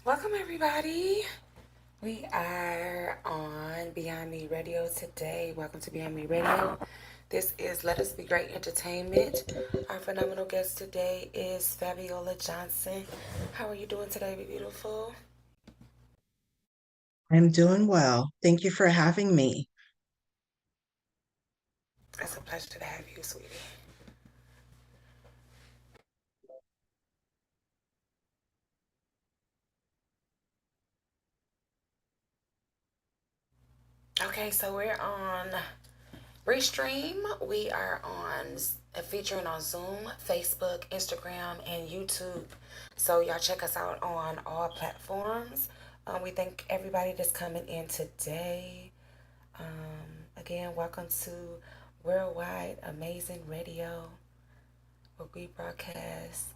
Welcome, everybody. We are on Beyond Me Radio today. Welcome to Beyond Me Radio. This is Let Us Be Great Entertainment. Our phenomenal guest today is Fabiola Johnson. How are you doing today, beautiful? I'm doing well. Thank you for having me. It's a pleasure to have you, sweetie. Okay, so we're on Restream. We are on featuring on Zoom, Facebook, Instagram, and YouTube. So y'all check us out on all platforms. We thank everybody that's coming in today. Again, welcome to Worldwide Amazing Radio, where we broadcast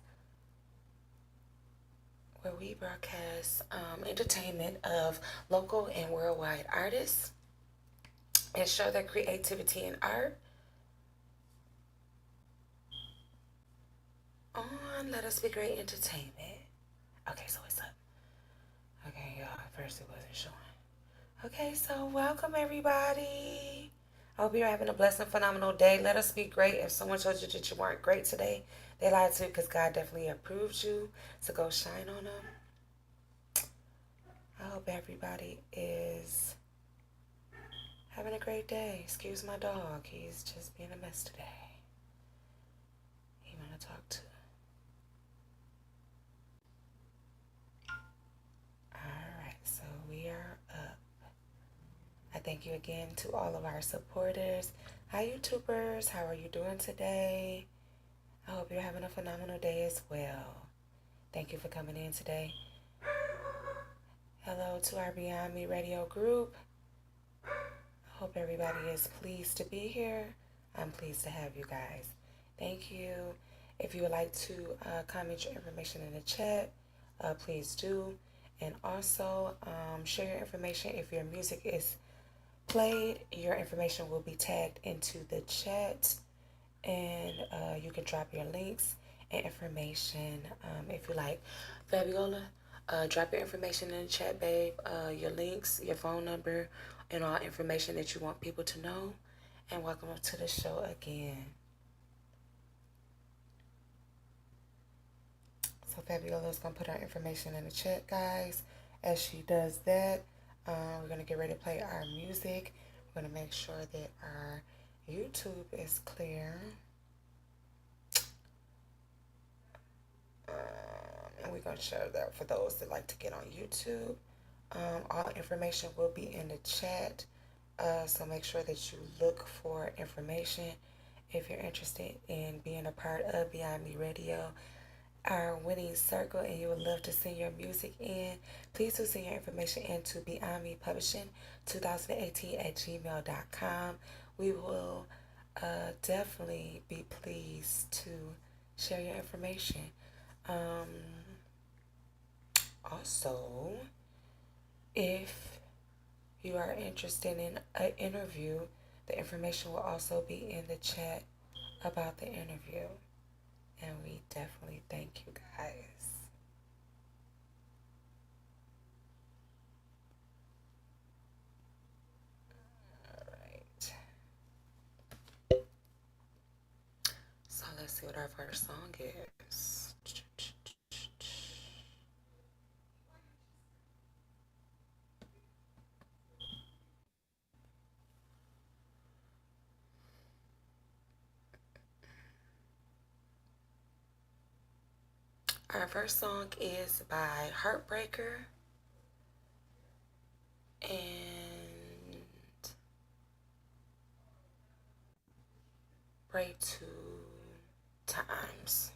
entertainment of local and worldwide artists and show their creativity and art on Let Us Be Great Entertainment. Okay, so what's up? Okay, y'all. First it wasn't showing. Okay, so welcome everybody. I hope you're having a blessed and phenomenal day. Let us be great. If someone told you that you weren't great today, they lied to you because God definitely approved you. So go shine on them. I hope everybody is having a great day. Excuse my dog. He's just being a mess today. He want to talk to. Alright, so we are up. I thank you again to all of our supporters. Hi, YouTubers. How are you doing today? I hope you're having a phenomenal day as well. Thank you for coming in today. Hello to our Beyond Me Radio group. I hope everybody is pleased to be here. I'm pleased to have you guys. Thank you. If you would like to comment your information in the chat, please do. And also share your information. If your music is played, your information will be tagged into the chat, and you can drop your links and information if you like. Fabiola, drop your information in the chat, babe. Your links, your phone number, and all information that you want people to know. And welcome up to the show again. So Fabiola's gonna put our information in the chat, guys. As she does that, we're gonna get ready to play our music. We're gonna make sure that our YouTube is clear. And we're gonna share that for those that like to get on YouTube. All information will be in the chat. So make sure that you look for information if you're interested in being a part of Beyond Me Radio, our winning circle, and you would love to send your music in, please do send your information in to Beyond Me Publishing 2018 at gmail.com. We will definitely be pleased to share your information. Um, Also, if you are interested in an interview, the information will also be in the chat about the interview. And we definitely thank you guys. All right. So let's see what our first song is. Our first song is by Heartbreaker and Pray Two Times.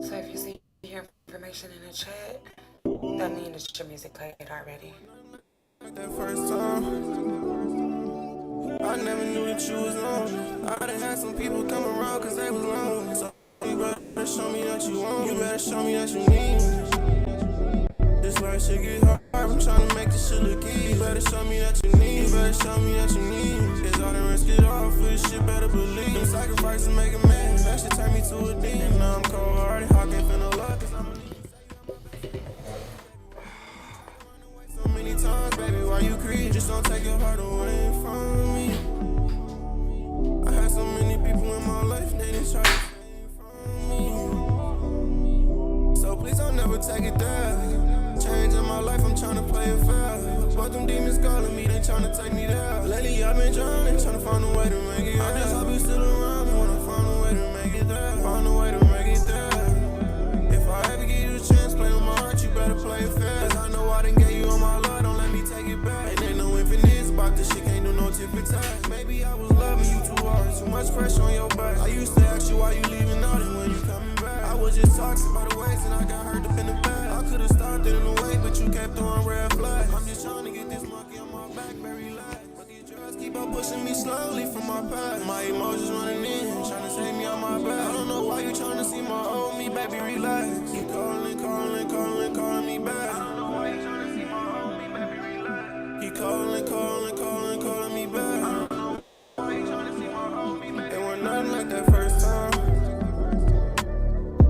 So if you see your information in the chat, that means that your music played already. That first time, I never knew that you was lonely. I done had some people come around cause they was lonely. So you better show me that you want me. You better show me that you need me. This life shit get hard. I'm tryna make this shit look easy. You better show me that you need. You better show me that you need. Cause I done risk it all for this shit, better believe. Them sacrifices make a man. That shit turn me to a demon. Now I'm cold hearted. I can't feel no love. Cause I'm a so many times, baby. Why you creep? Just don't take your heart away from me. I had so many people in my life, they didn't try to take from me. So please don't never take it there. Changing my life, I'm tryna play it fair. But them demons calling me, they tryna take me there. Lately I've been drowning, tryna find a way to make it. I just hope you still around me when I find a way to make it there. Find a way to make it there. If I ever give you a chance, play with my heart, you better play it fair. Cause I know I done gave you all my love, don't let me take it back. And ain't no infinite about this shit, can't do no tip for tat. Maybe I was loving you too hard, too much pressure on your back. I used to ask you why you leaving out and when you coming back. I was just toxic by the ways and I got hurt up in the back. I could've stopped it in the way, but you kept throwing red flags. I'm just trying to get this monkey on my back, very light. But these drugs keep on pushing me slowly from my past. My emotions running in, trying to save me on my back. I don't know why you trying to see my old me, baby, relax. You calling me back. I don't know why you trying to see my old me, baby, relax. You calling me back. I don't know why you trying to see my old me, baby. It wasn't nothing like that first time.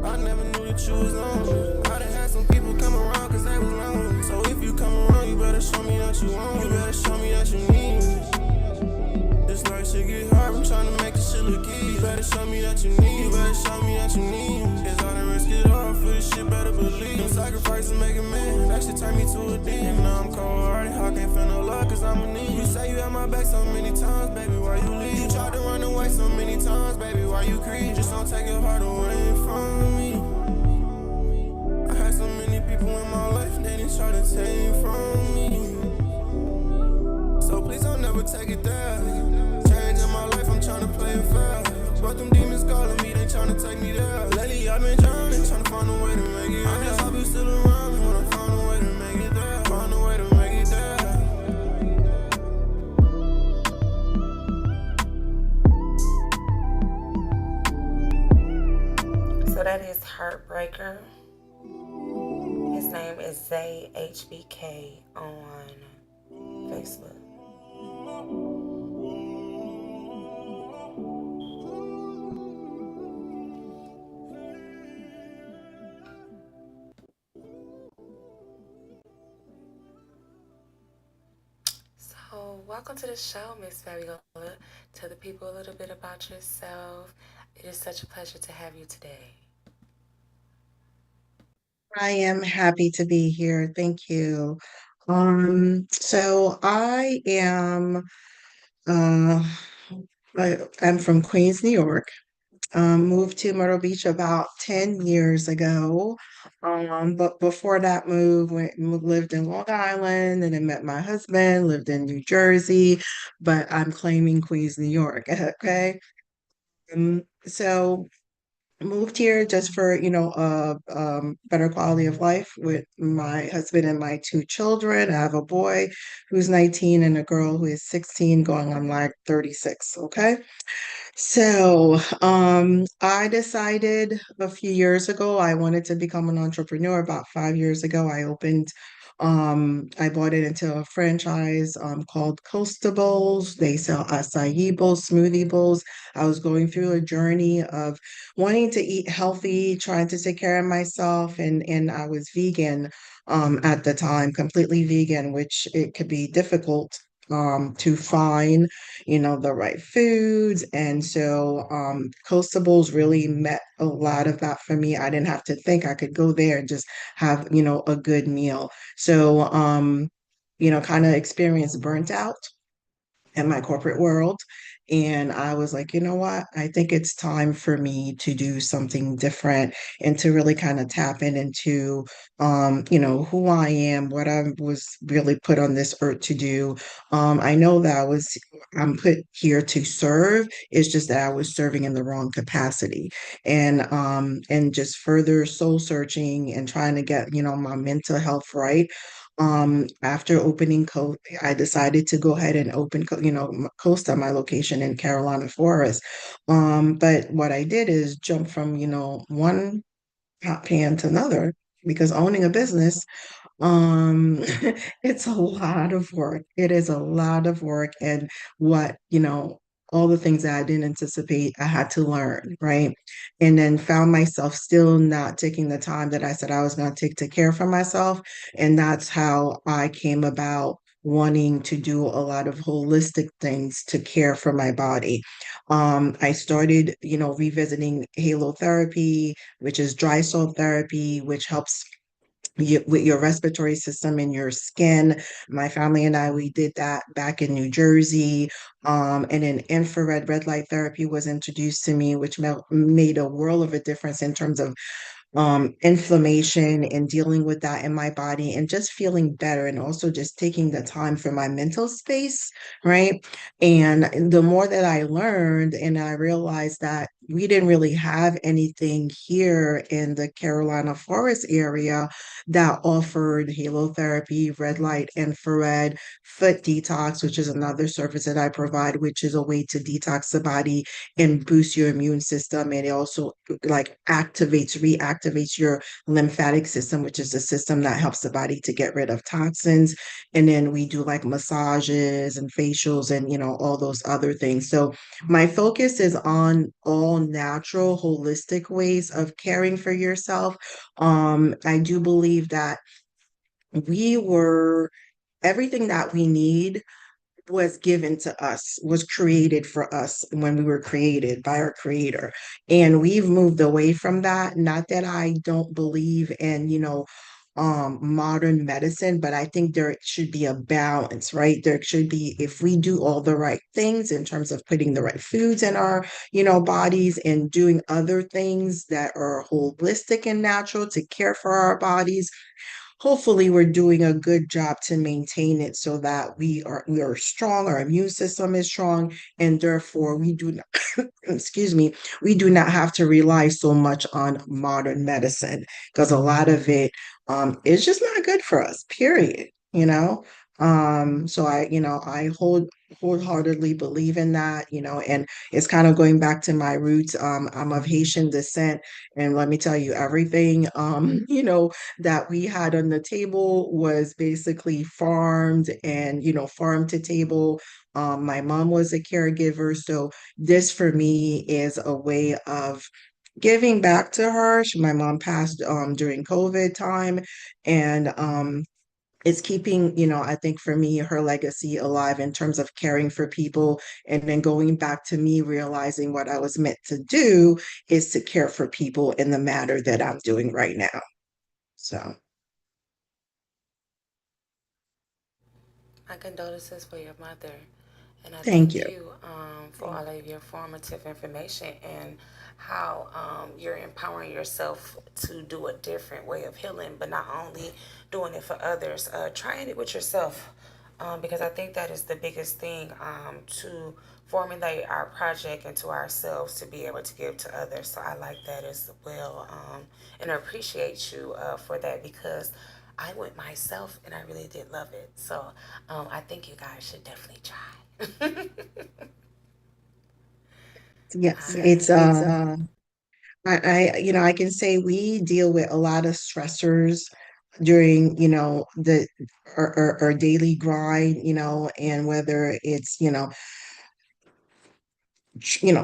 I never knew that you was lonely. I done had some people come around cause they was lonely. So if you come around, you better show me that you want me. You better show me that you need me. This life shit get hard, I'm tryna make this shit look easy. You better show me that you need me. You better show me that you need me. Cause I done risk it all for this shit, better believe. Them sacrifices make a man, that shit turn me to a demon. Now I'm cold hearted, I can't feel no love cause I'm a need. You say you had my back so many times, baby, why you leave? You tried to run away so many times, baby, why you creep? Just don't take your heart away from me. I had so many people in my life, they didn't try to take from me. So please don't never take it there. Changing my life, I'm tryna play it fair. But them demons calling me, they tryna take me there. Lately I've been drowning, tryna find a way to make it. I just hope you still around me when I find a way to make it there. Find a way to make it there. So that is Heartbreaker. His name is Zay HBK on Facebook. So, welcome to the show, Miss Fabiola. Tell the people a little bit about yourself. It is such a pleasure to have you today. I am happy to be here. Thank you. So I am uh I'm from Queens, New York. Moved to Myrtle Beach about 10 years ago. But before that move, lived in Long Island and then met my husband, lived in New Jersey, but I'm claiming Queens, New York. Okay. So moved here just for, better quality of life with my husband and my two children. I have a boy who's 19 and a girl who is 16 going on like 36. Okay. So, I decided a few years ago I wanted to become an entrepreneur. About 5 years ago, I bought it into a franchise called Coastables. They sell acai bowls, smoothie bowls. I was going through a journey of wanting to eat healthy, trying to take care of myself, and I was vegan at the time, completely vegan, which it could be difficult to find the right foods. And so Coastables really met a lot of that for me. I didn't have to think. I could go there and just have, a good meal. So, kind of experienced burnt out in my corporate world. And I was like, you know what? I think it's time for me to do something different and to really kind of tap into, who I am, what I was really put on this earth to do. I know that I'm put here to serve. It's just that I was serving in the wrong capacity. And just further soul searching and trying to get, my mental health right. After opening I decided to go ahead and open, Costa, my location in Carolina Forest. But what I did is jump from, one hot pan to another because owning a business, um, it's a lot of work. It is a lot of work. And all the things that I didn't anticipate, I had to learn, right? And then found myself still not taking the time that I said I was going to take to care for myself. And that's how I came about wanting to do a lot of holistic things to care for my body. I started, revisiting halotherapy, which is dry salt therapy, which helps with your respiratory system and your skin. My family and I, we did that back in New Jersey. And then infrared red light therapy was introduced to me, which made a world of a difference in terms of inflammation and dealing with that in my body and just feeling better and also just taking the time for my mental space, right? And the more that I learned and I realized that we didn't really have anything here in the Carolina Forest area that offered halotherapy, red light, infrared, foot detox, which is another service that I provide, which is a way to detox the body and boost your immune system. And it also like reactivates your lymphatic system, which is the system that helps the body to get rid of toxins. And then we do like massages and facials and, all those other things. So my focus is on all natural, holistic ways of caring for yourself. I do believe that we were everything that we need was given to us, was created for us when we were created by our creator. And we've moved away from that. Not that I don't believe in, modern medicine, but I think there should be a balance, right? There should be, if we do all the right things in terms of putting the right foods in our, bodies and doing other things that are holistic and natural to care for our bodies, hopefully we're doing a good job to maintain it so that we are strong, our immune system is strong, and therefore we do not excuse me, we do not have to rely so much on modern medicine because a lot of it is just not good for us, period. So I wholeheartedly believe in that, and it's kind of going back to my roots. I'm of Haitian descent, and let me tell you, everything that we had on the table was basically farmed and, farm to table. My mom was a caregiver, so this for me is a way of giving back to her. My mom passed during COVID time, and it's keeping, I think for me, her legacy alive in terms of caring for people. And then going back to me realizing what I was meant to do is to care for people in the matter that I'm doing right now. So My condolences for your mother. And I thank you. thank you for all of your formative information and how you're empowering yourself to do a different way of healing, but not only doing it for others, trying it with yourself. Because I think that is the biggest thing to formulate our project into ourselves to be able to give to others. So I like that as well. And I appreciate you for that because I went myself and I really did love it. So I think you guys should definitely try. Yes, it's Yes, it's I can say we deal with a lot of stressors during, the our daily grind, and whether it's,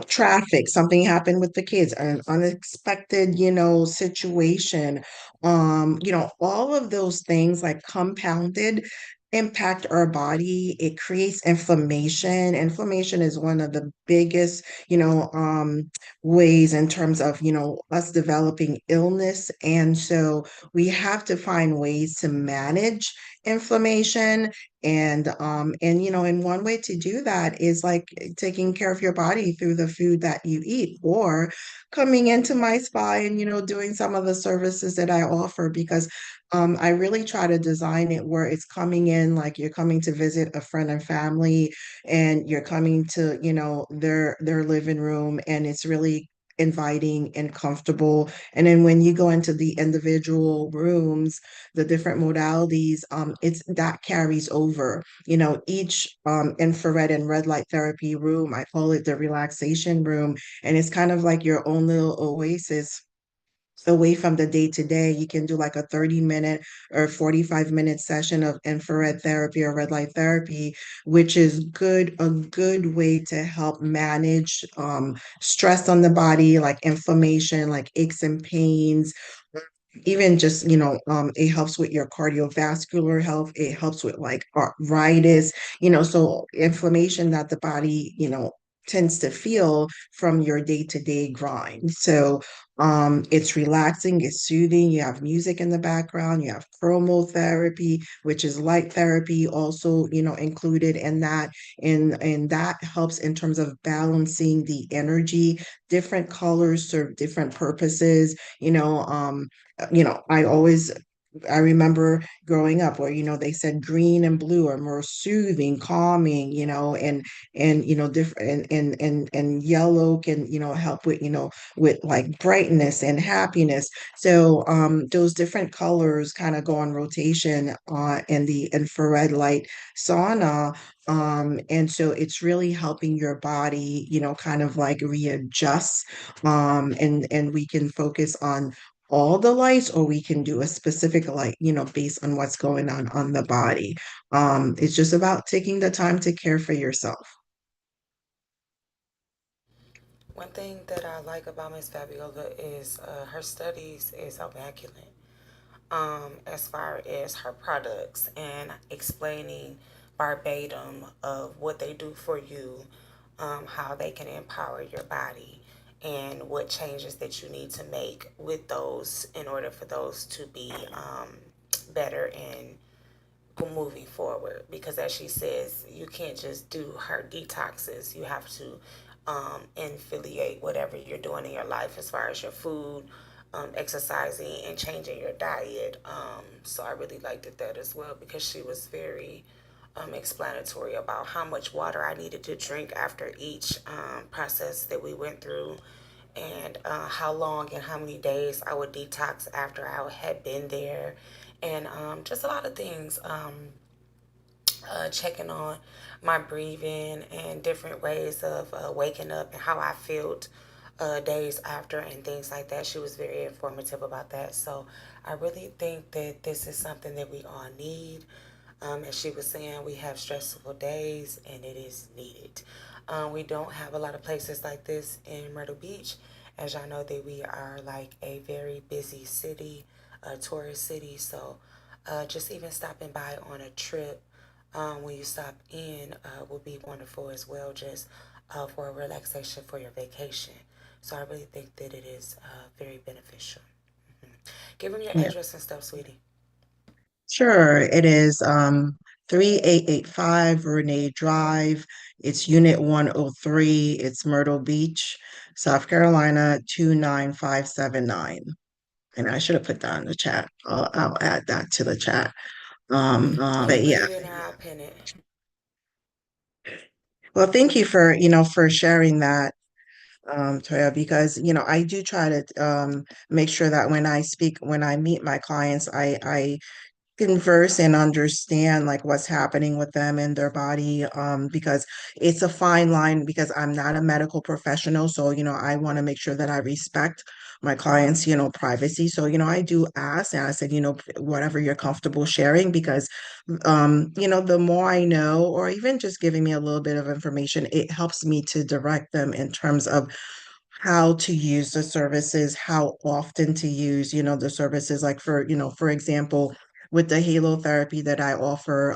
traffic, something happened with the kids, an unexpected, situation. All of those things like compounded impact our body. It creates inflammation. Inflammation is one of the biggest, ways in terms of, us developing illness. And so we have to find ways to manage inflammation and one way to do that is like taking care of your body through the food that you eat or coming into my spa and doing some of the services that I offer because I really try to design it where it's coming in like you're coming to visit a friend and family and you're coming to their living room and it's really inviting and comfortable. And then when you go into the individual rooms, the different modalities, it's that carries over. Each infrared and red light therapy room, I call it the relaxation room, and it's kind of like your own little oasis away from the day to day. You can do like a 30-minute or 45-minute session of infrared therapy or red light therapy, which is a good way to help manage stress on the body, like inflammation, like aches and pains. Even just, it helps with your cardiovascular health. It helps with like arthritis, so inflammation that the body, tends to feel from your day-to-day grind. So it's relaxing, it's soothing. You have music in the background, you have chromotherapy, which is light therapy, also, included in that. And that helps in terms of balancing the energy. Different colors serve different purposes. I remember growing up where, they said green and blue are more soothing, calming, and different, and yellow can, help with, with like brightness and happiness. So those different colors kind of go on rotation in the infrared light sauna. And so it's really helping your body, kind of like readjust. And we can focus on all the lights, or we can do a specific light, based on what's going on the body. It's just about taking the time to care for yourself. One thing that I like about Miss Fabiola is her studies is immaculate. As far as her products and explaining verbatim of what they do for you, how they can empower your body, and what changes that you need to make with those in order for those to be better and moving forward. Because as she says, you can't just do her detoxes. You have to affiliate whatever you're doing in your life as far as your food, exercising, and changing your diet. So I really liked it that as well, because she was very explanatory about how much water I needed to drink after each process that we went through, and how long and how many days I would detox after I had been there, and just a lot of things. Checking on my breathing and different ways of waking up and how I felt days after and things like that. She was very informative about that. So I really think that this is something that we all need. As she was saying, we have stressful days and it is needed. We don't have a lot of places like this in Myrtle Beach. As y'all know, that we are like a very busy city, a tourist city. So just even stopping by on a trip, when you stop in, will be wonderful as well, just for a relaxation for your vacation. So I really think that it is very beneficial. Give them your Yeah, address and stuff, sweetie. sure. It is 3885 Renee Drive. It's Unit 103. It's Myrtle Beach, South Carolina 29579. And I should have put that in the chat. I'll add that to the chat. You But put yeah. it in, I'll pin it. Well, thank you for, for sharing that, Toya, because, I do try to make sure that when I meet my clients, I converse and understand like what's happening with them and their body, because it's a fine line, because I'm not a medical professional. So, I want to make sure that I respect my clients, privacy. So, I do ask, and I said, whatever you're comfortable sharing, because the more I know, or even just giving me a little bit of information, it helps me to direct them in terms of how to use the services, how often to use, the services. Like for example, with the halo therapy that I offer,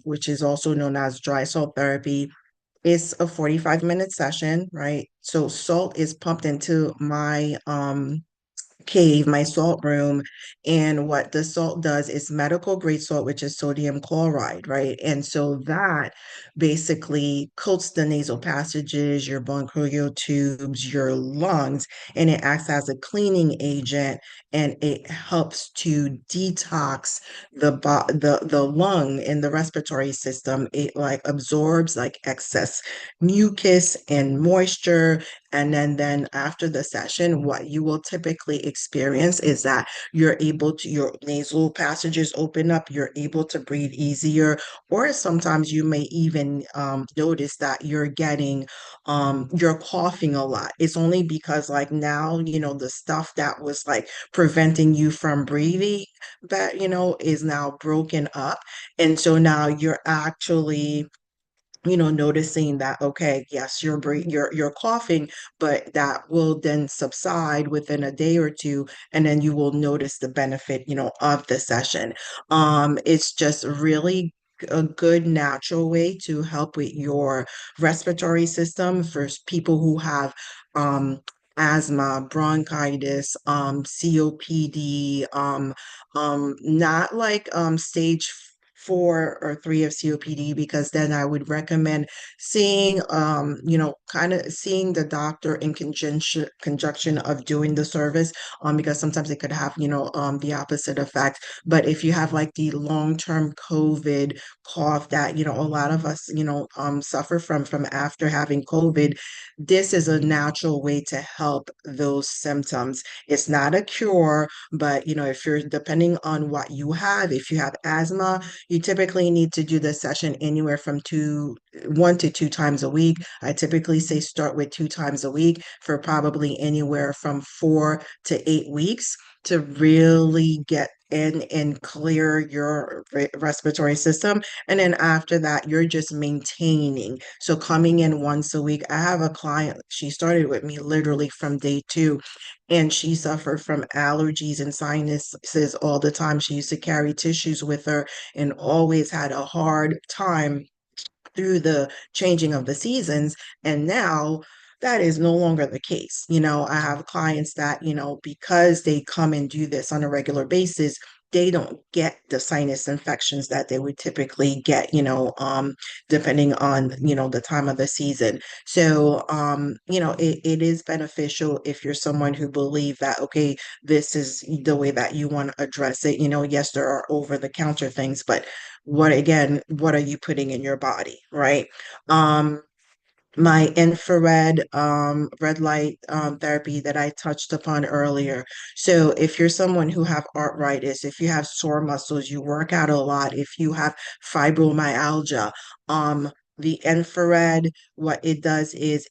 which is also known as dry salt therapy, it's a 45-minute session, right? So salt is pumped into my cave, my salt room. And what the salt does is medical grade salt, which is sodium chloride, right? And so that basically coats the nasal passages, your bronchial tubes, your lungs, and it acts as a cleaning agent, and it helps to detox the lung and the respiratory system. It like absorbs like excess mucus and moisture, And then after the session, what you will typically experience is that your nasal passages open up, you're able to breathe easier, or sometimes you may even notice that you're coughing a lot. It's only because like now, the stuff that was like preventing you from breathing that, is now broken up. And so now you're actually noticing that, okay, yes, you're coughing, but that will then subside within a day or two, and then you will notice the benefit, of the session. It's just really a good natural way to help with your respiratory system for people who have asthma, bronchitis, COPD, not like stage 4 or 3 of COPD, because then I would recommend seeing, kind of seeing the doctor in conjunction of doing the service, because sometimes it could have, the opposite effect. But if you have like the long-term COVID cough that, a lot of us, suffer from after having COVID, this is a natural way to help those symptoms. It's not a cure, but, if you're depending on what you have, if you have asthma, you typically need to do the session anywhere from 1 to 2 times a week. I typically say start with 2 times a week for probably anywhere from 4 to 8 weeks to really get in and clear your respiratory system. And then after that, you're just maintaining. So coming in once a week, I have a client, she started with me literally from day 2, and she suffered from allergies and sinuses all the time. She used to carry tissues with her and always had a hard time through the changing of the seasons. And now that is no longer the case. I have clients that, because they come and do this on a regular basis, they don't get the sinus infections that they would typically get, depending on, the time of the season. So, it is beneficial if you're someone who believe that, okay, this is the way that you want to address it. Yes, there are over the counter things, but what are you putting in your body, right? My infrared red light therapy that I touched upon earlier. So if you're someone who have arthritis, if you have sore muscles, you work out a lot, if you have fibromyalgia, the infrared, what it does is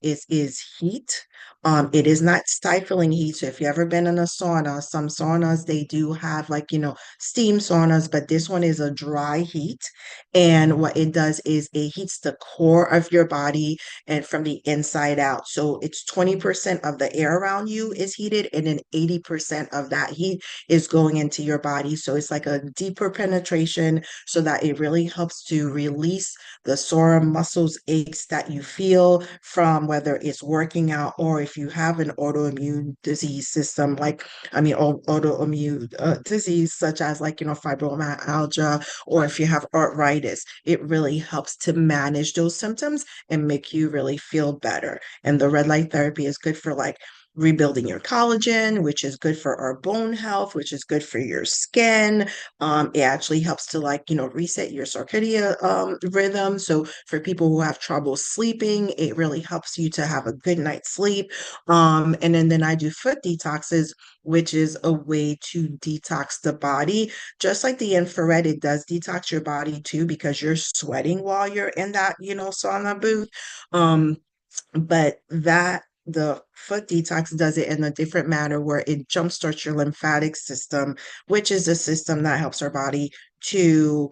heat. It is not stifling heat. So if you've ever been in a sauna, some saunas they do have like, steam saunas, but this one is a dry heat. And what it does is it heats the core of your body and from the inside out. So it's 20% of the air around you is heated, and then 80% of that heat is going into your body. So it's like a deeper penetration so that it really helps to release the sore muscles aches that you feel from whether it's working out or if you have an autoimmune disease system, autoimmune disease such as like, fibromyalgia, or if you have arthritis, it really helps to manage those symptoms and make you really feel better. And the red light therapy is good for like rebuilding your collagen, which is good for our bone health, which is good for your skin. It actually helps to like, reset your circadian rhythm. So for people who have trouble sleeping, it really helps you to have a good night's sleep. And then I do foot detoxes, which is a way to detox the body. Just like the infrared, it does detox your body too, because you're sweating while you're in that, sauna booth. Um, but the foot detox does it in a different manner where it jumpstarts your lymphatic system, which is a system that helps our body to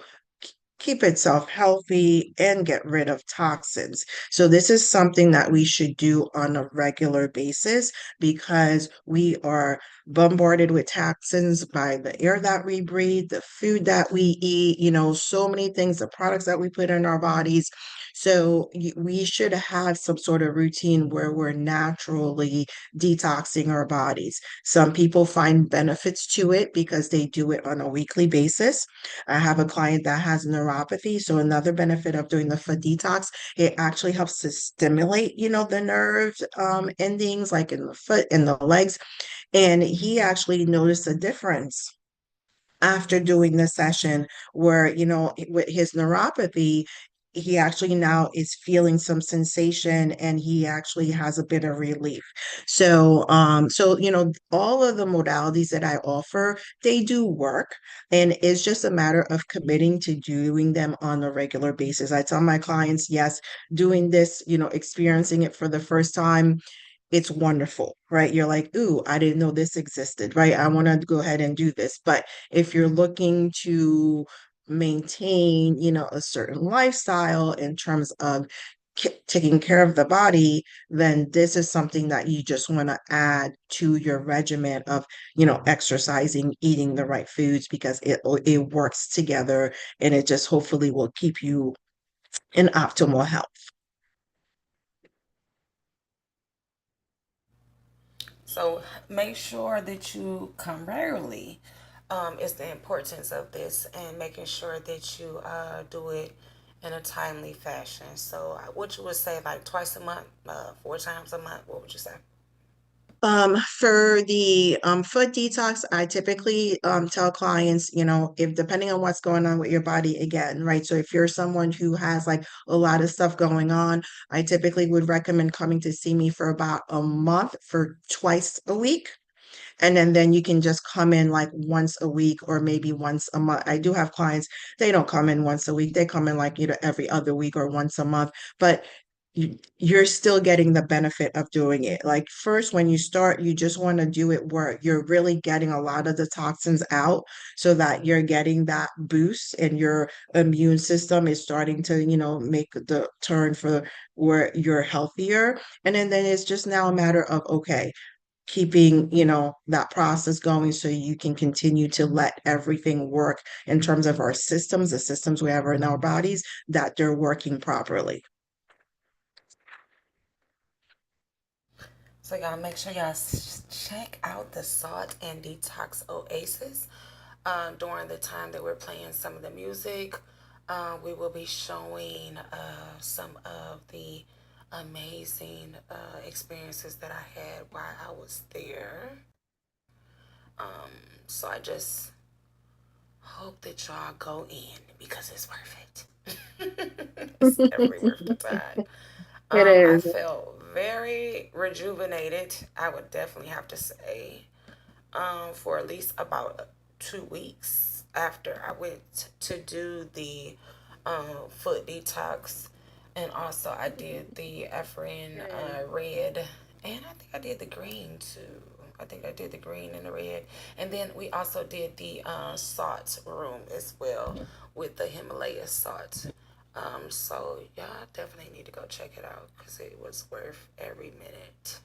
keep itself healthy and get rid of toxins. So this is something that we should do on a regular basis because we are bombarded with toxins by the air that we breathe, the food that we eat, so many things, the products that we put in our bodies. So we should have some sort of routine where we're naturally detoxing our bodies. Some people find benefits to it because they do it on a weekly basis. I have a client that has neuropathy. So another benefit of doing the foot detox, it actually helps to stimulate, the nerve endings like in the foot and the legs. And he actually noticed a difference after doing the session where, with his neuropathy, he actually now is feeling some sensation and he actually has a bit of relief. So, all of the modalities that I offer, they do work, and it's just a matter of committing to doing them on a regular basis. I tell my clients, yes, doing this, experiencing it for the first time, it's wonderful, right? You're like, ooh, I didn't know this existed, right? I want to go ahead and do this. But if you're looking to maintain, a certain lifestyle in terms of taking care of the body, then this is something that you just want to add to your regimen of, exercising, eating the right foods, because it works together, and it just hopefully will keep you in optimal health. So make sure that you come regularly. It's the importance of this and making sure that you do it in a timely fashion. So, what you would say, like twice a month, 4 times a month? What would you say? For the foot detox, I typically tell clients, if depending on what's going on with your body again, right? So if you're someone who has like a lot of stuff going on, I typically would recommend coming to see me for about a month for twice a week. And then you can just come in like once a week or maybe once a month. I do have clients, they don't come in once a week. They come in like, every other week or once a month. But you're still getting the benefit of doing it. Like first, when you start, you just want to do it where you're really getting a lot of the toxins out so that you're getting that boost and your immune system is starting to, make the turn for where you're healthier. And then it's just now a matter of, okay, keeping, that process going so you can continue to let everything work in terms of our systems, the systems we have in our bodies, that they're working properly. So y'all make sure y'all check out the Salt and Detox Oasis. During the time that we're playing some of the music, we will be showing some of the amazing experiences that I had while I was there. So I just hope that y'all go in because it's worth it. It's definitely worth the time. It I is. felt very rejuvenated, I would definitely have to say, for at least about 2 weeks after I went to do the foot detox. And also, I did the Ephraim red, and I think I did the green too. I think I did the green and the red. And then we also did the salt room as well with the Himalaya salt. So y'all definitely need to go check it out because it was worth every minute.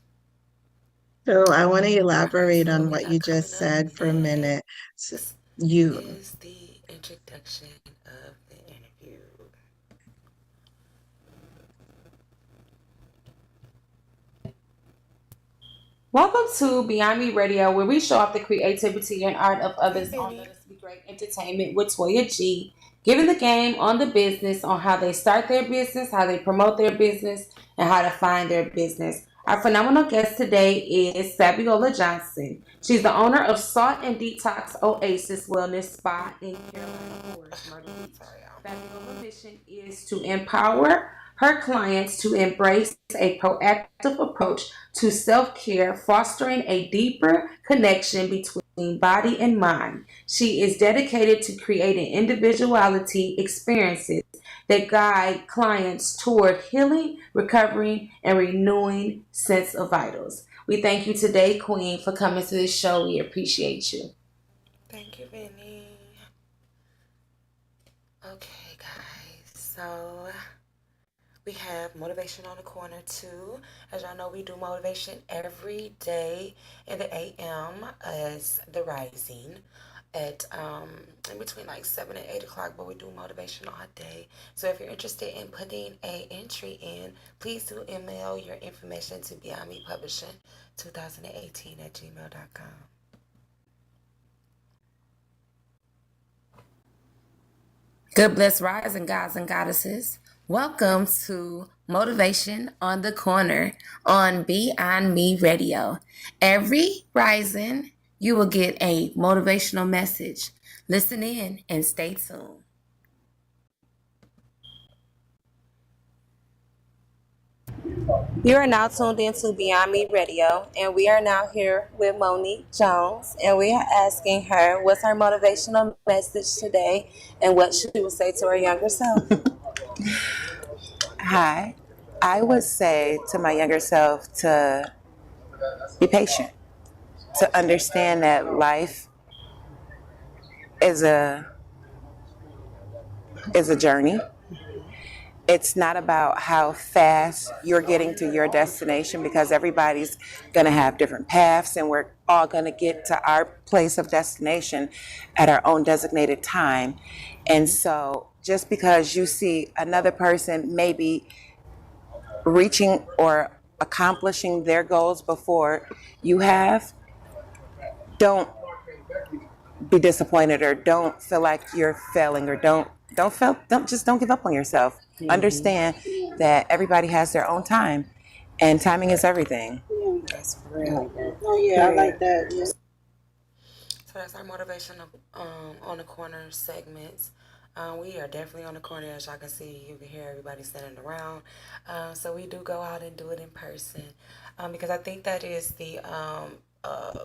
So I want to All right, elaborate so what on we what you got just coming up said for a minute. So next you, is the introduction of the interview. Welcome to Beyond Me Radio, where we show off the creativity and art of others on Let Us Be Great Entertainment with Toya G, giving the game on the business, on how they start their business, how they promote their business, and how to find their business. Our phenomenal guest today is Fabiola Johnson. She's the owner of Salt and Detox Oasis Wellness Spa in Carolina Forest, Myrtle Beach. Fabiola's mission is to empower her clients to embrace a proactive approach to self care, fostering a deeper connection between body and mind. She is dedicated to creating individuality experiences that guide clients toward healing, recovering, and renewing sense of vitals. We thank you today, Queen, for coming to this show. We appreciate you. Thank you, Vinny. Okay, guys. So we have Motivation on the Corner too. As y'all know, we do motivation every day in the AM as the Rising at in between like 7 and 8 o'clock, but we do motivation all day. So if you're interested in putting a entry in, please do email your information to Beyond Me Publishing 2018 at gmail.com. Good bless rising gods and goddesses. Welcome to Motivation on the Corner on Beyond Me Radio. Every rising, you will get a motivational message. Listen in and stay tuned. You are now tuned into Beyond Me Radio, and we are now here with Monique Jones, and we are asking her what's her motivational message today and what she would say to her younger self. Hi. I would say to my younger self to be patient, to understand that life is a journey. It's not about how fast you're getting to your destination because everybody's going to have different paths and we're all going to get to our place of destination at our own designated time. And so just because you see another person maybe reaching or accomplishing their goals before you have, don't be disappointed or don't feel like you're failing or don't give up on yourself. Understand that everybody has their own time and timing is everything. That's real. Oh yeah, I like that. Yeah. So that's our motivation on the corner segments. We are definitely on the corner, as y'all can see. You can hear everybody standing around. So we do go out and do it in person because I think that is the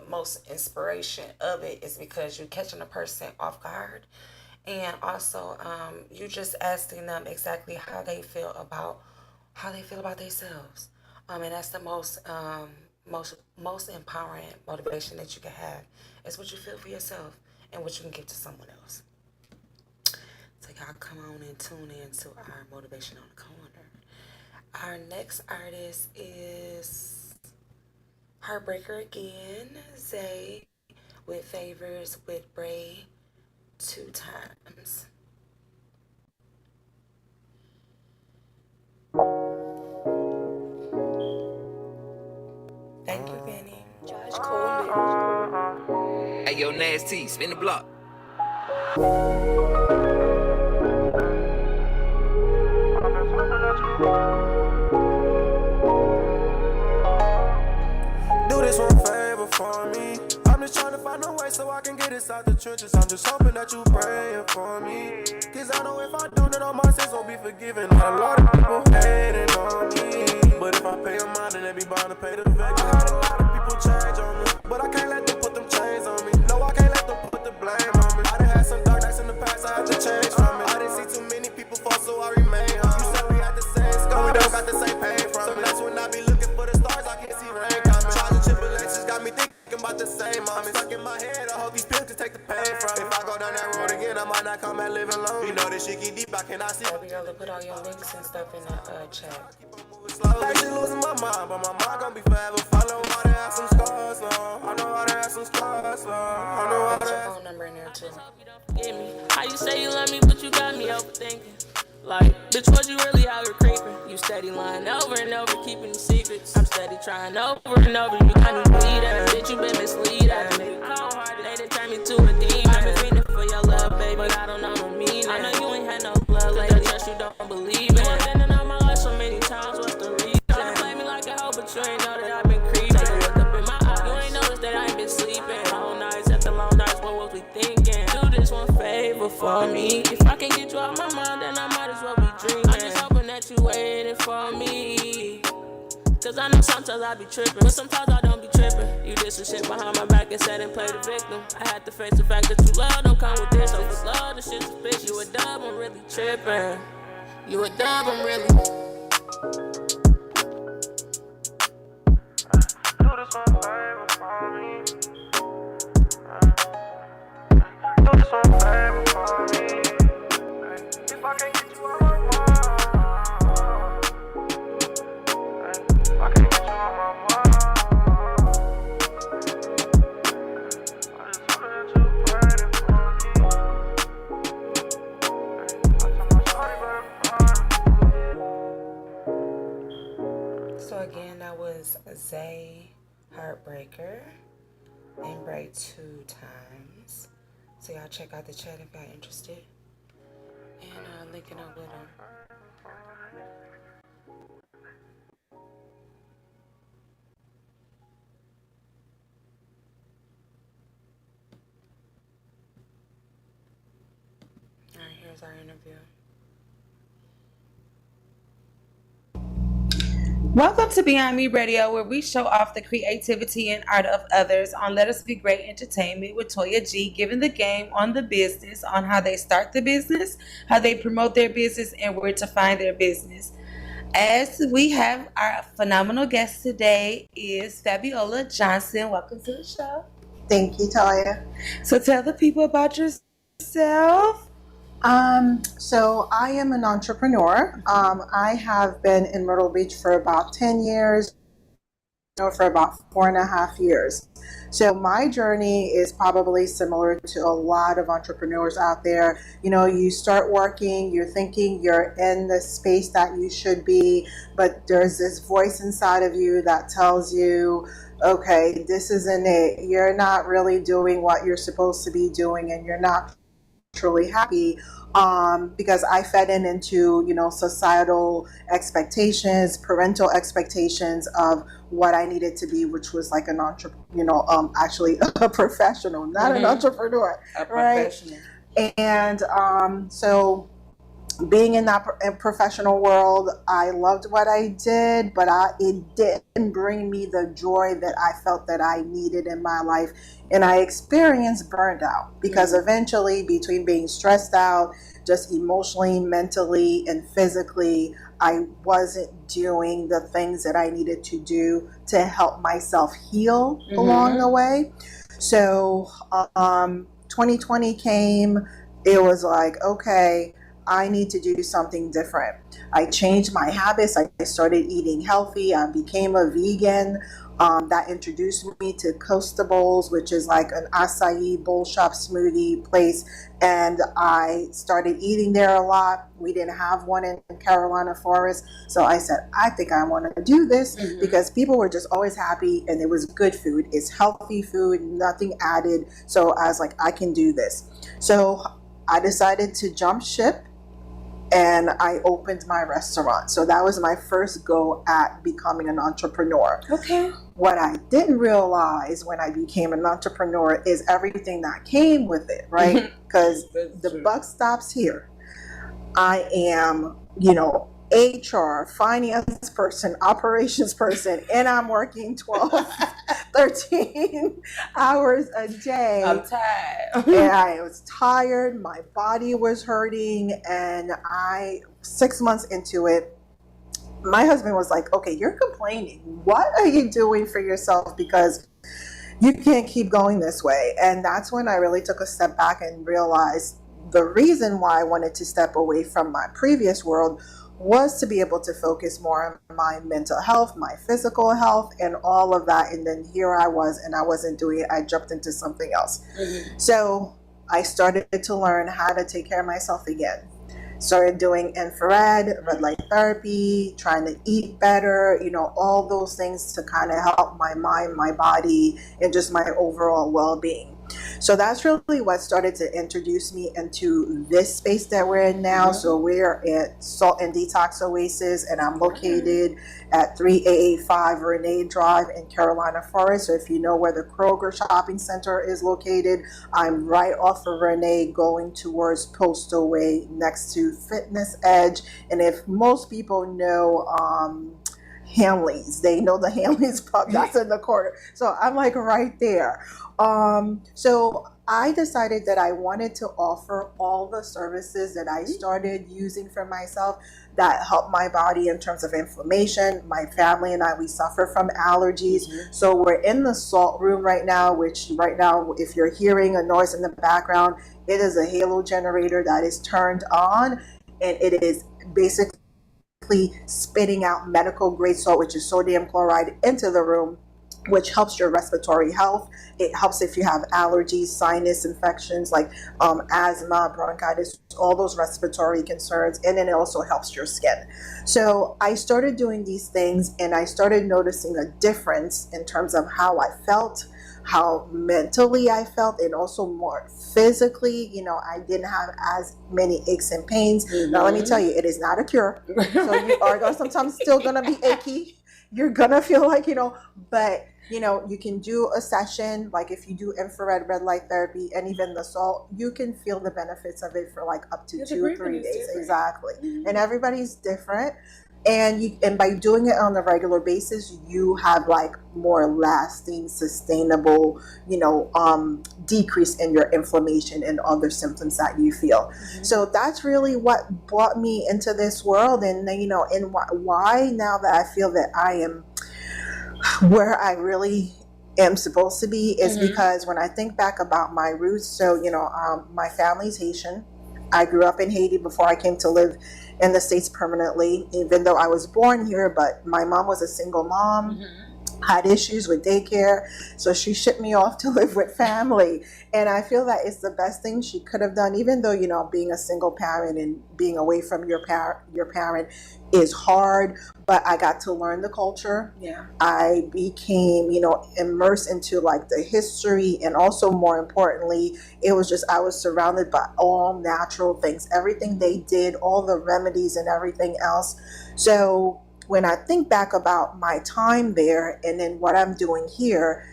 most inspiration of it is because you're catching a person off guard, and also you just asking them exactly how they feel about themselves. And that's the most empowering motivation that you can have. It's what you feel for yourself and what you can give to someone else. So y'all come on and tune in to our motivation on the corner. Our next artist is Heartbreaker again, Zay with Favors with Bray 2 times. Thank you, Benny. Josh Coleman. Hey, yo, Nasty, spin the block. Do this one favor for me. I'm just trying to find a way so I can get this out the trenches. I'm just hoping that you praying for me. Cause I know if I do, then all my sins will be forgiven. A lot of people hating on me. But if I pay them out, then they be bound to pay the vex. I had a lot of people change on me. But I can't let them put them chains on me. No, I can't let them put the blame on me. I done had some dark nights in the past, I had to change from it. I didn't see too many people fall, so I remain humble. You said we had the same scar, we don't got the same pain from it. Some nights when I be looking for the stars, I can't see rain coming. Trials and tribulations got me thinking about the same moments. Stuck in my head, I hope these pills can take the pain from it. If I go down that road again, I might not come back living alone. You know this shit get deep, I cannot see. I'll be able to put all your links and stuff in the chat. Actually losing my mind, but my mind gon' be forever. I know how to have some scars, Lord. I know how to have some scars, Lord. I know how Put to your have. phone number in there too. Get me. How you say you love me, but you got me overthinking? Like, bitch, was you really out here creeping? You steady lying over and over, keeping the secrets. I'm steady trying over and over, you got me bleeding. Bitch, you been misleading. Nigga, cold-hearted, they done turned me to a demon. I've been feeding for your love, baby, but I don't know the meaning. I know you ain't had no blood lately, trust you don't believe in. You been in all my life so many times, what's the reason? Try to play me like a hoe, but you ain't know that I've been creeping. Take a look up in my eyes, you ain't noticed that I ain't been sleeping. Long nights after long nights, what was we thinking? Do this one favor for me. If I can get you out my mind, then I might as well be dreaming. I'm just hoping that you waiting for me. Cause I know sometimes I be tripping, but sometimes I don't be tripping. You did some shit behind my back and said and play the victim. I had to face the fact that you love don't come with this. So for love, the shit's suspicious. You a dub, I'm really tripping. You a dub, I'm really. Do this one favor for me. Do this one favor for me. If I can't get you out my mind, if I can't get you out my mind, I just hope that you praying for me. I tell my shawty, baby, So again, that was Zay Heartbreaker and Bray 2 times. So y'all check out the chat if y'all interested. And linking up with her. Alright, here's our interview. Welcome to Beyond Me Radio, where we show off the creativity and art of others on Let Us Be Great Entertainment with Toya G, giving the game on the business, on how they start the business, how they promote their business, and where to find their business. As we have our phenomenal guest today is Fabiola Johnson. Welcome to the show. Thank you, Talia. So tell the people about yourself. So I am an entrepreneur. I have been in Myrtle Beach for about 10 years, for about 4.5 years. So my journey is probably similar to a lot of entrepreneurs out there. You know, you start working, you're thinking you're in the space that you should be, but there's this voice inside of you that tells you, okay, this isn't it. You're not really doing what you're supposed to be doing, and you're not truly happy, because I fed into, you know, societal expectations, parental expectations of what I needed to be, which was like an entrepreneur, actually a professional, not an entrepreneur, A professional. Right? And so being in that professional world, I loved what I did, but it didn't bring me the joy that I felt that I needed in my life. And I experienced burned out because eventually, between being stressed out, just emotionally, mentally, and physically, I wasn't doing the things that I needed to do to help myself heal along the way. So 2020 came. It was like, okay, I need to do something different. I changed my habits. I started eating healthy. I became a vegan. That introduced me to Coastables, which is like an acai bowl shop smoothie place. And I started eating there a lot. We didn't have one in Carolina Forest. So I said, I think I want to do this because people were just always happy and it was good food. It's healthy food, nothing added. So I was like, I can do this. So I decided to jump ship, and I opened my restaurant. So that was my first go at becoming an entrepreneur. Okay. What I didn't realize when I became an entrepreneur is everything that came with it, right? Because the buck stops here. I am, you know, HR, finance person, operations person, and I'm working 12, 13 hours a day. I'm tired. And I was tired, my body was hurting, and 6 months into it, my husband was like, okay, you're complaining. What are you doing for yourself? Because you can't keep going this way. And that's when I really took a step back and realized the reason why I wanted to step away from my previous world was to be able to focus more on my mental health, my physical health, and all of that. And then here I was, and I wasn't doing it. I jumped into something else. So I started to learn how to take care of myself again. Started doing infrared, red light therapy, trying to eat better, you know, all those things to kind of help my mind, my body, and just my overall well-being. So that's really what started to introduce me into this space that we're in now. So we're at Salt and Detox Oasis, and I'm located at 3885 Renee Drive in Carolina Forest. So if you know where the Kroger Shopping Center is located, I'm right off of Renee going towards Postal Way next to Fitness Edge. And if most people know Hamley's, they know the Hamley's pub that's in the corner. So I'm like right there. So I decided that I wanted to offer all the services that I started using for myself that help my body in terms of inflammation. My family and I, we suffer from allergies. So we're in the salt room right now, which right now, if you're hearing a noise in the background, it is a halo generator that is turned on, and it is basically spitting out medical grade salt, which is sodium chloride, into the room, which helps your respiratory health. It helps if you have allergies, sinus infections like asthma, bronchitis, all those respiratory concerns, and then it also helps your skin. So I started doing these things, and I started noticing a difference in terms of how I felt, how mentally I felt, and also more physically. You know, I didn't have as many aches and pains. Now, let me tell you, it is not a cure. So you are gonna sometimes still gonna be achy. You're gonna feel like, you know, but you know, you can do a session, like if you do infrared red light therapy and even the salt, you can feel the benefits of it for like up to 2 or 3 days. Exactly. And everybody's different. And by doing it on a regular basis, you have like more lasting, sustainable, decrease in your inflammation and other symptoms that you feel. So that's really what brought me into this world. And and why now that I feel that I am where I really am supposed to be is because when I think back about my roots, so my family's Haitian. I grew up in Haiti before I came to live in the States permanently, even though I was born here. But my mom was a single mom, had issues with daycare, so she shipped me off to live with family. And I feel that it's the best thing she could have done, even though being a single parent and being away from your parent is hard. But I got to learn the culture. Yeah. I became immersed into like the history, and also more importantly, it was just I was surrounded by all natural things, everything they did, all the remedies and everything else. So when I think back about my time there and then what I'm doing here,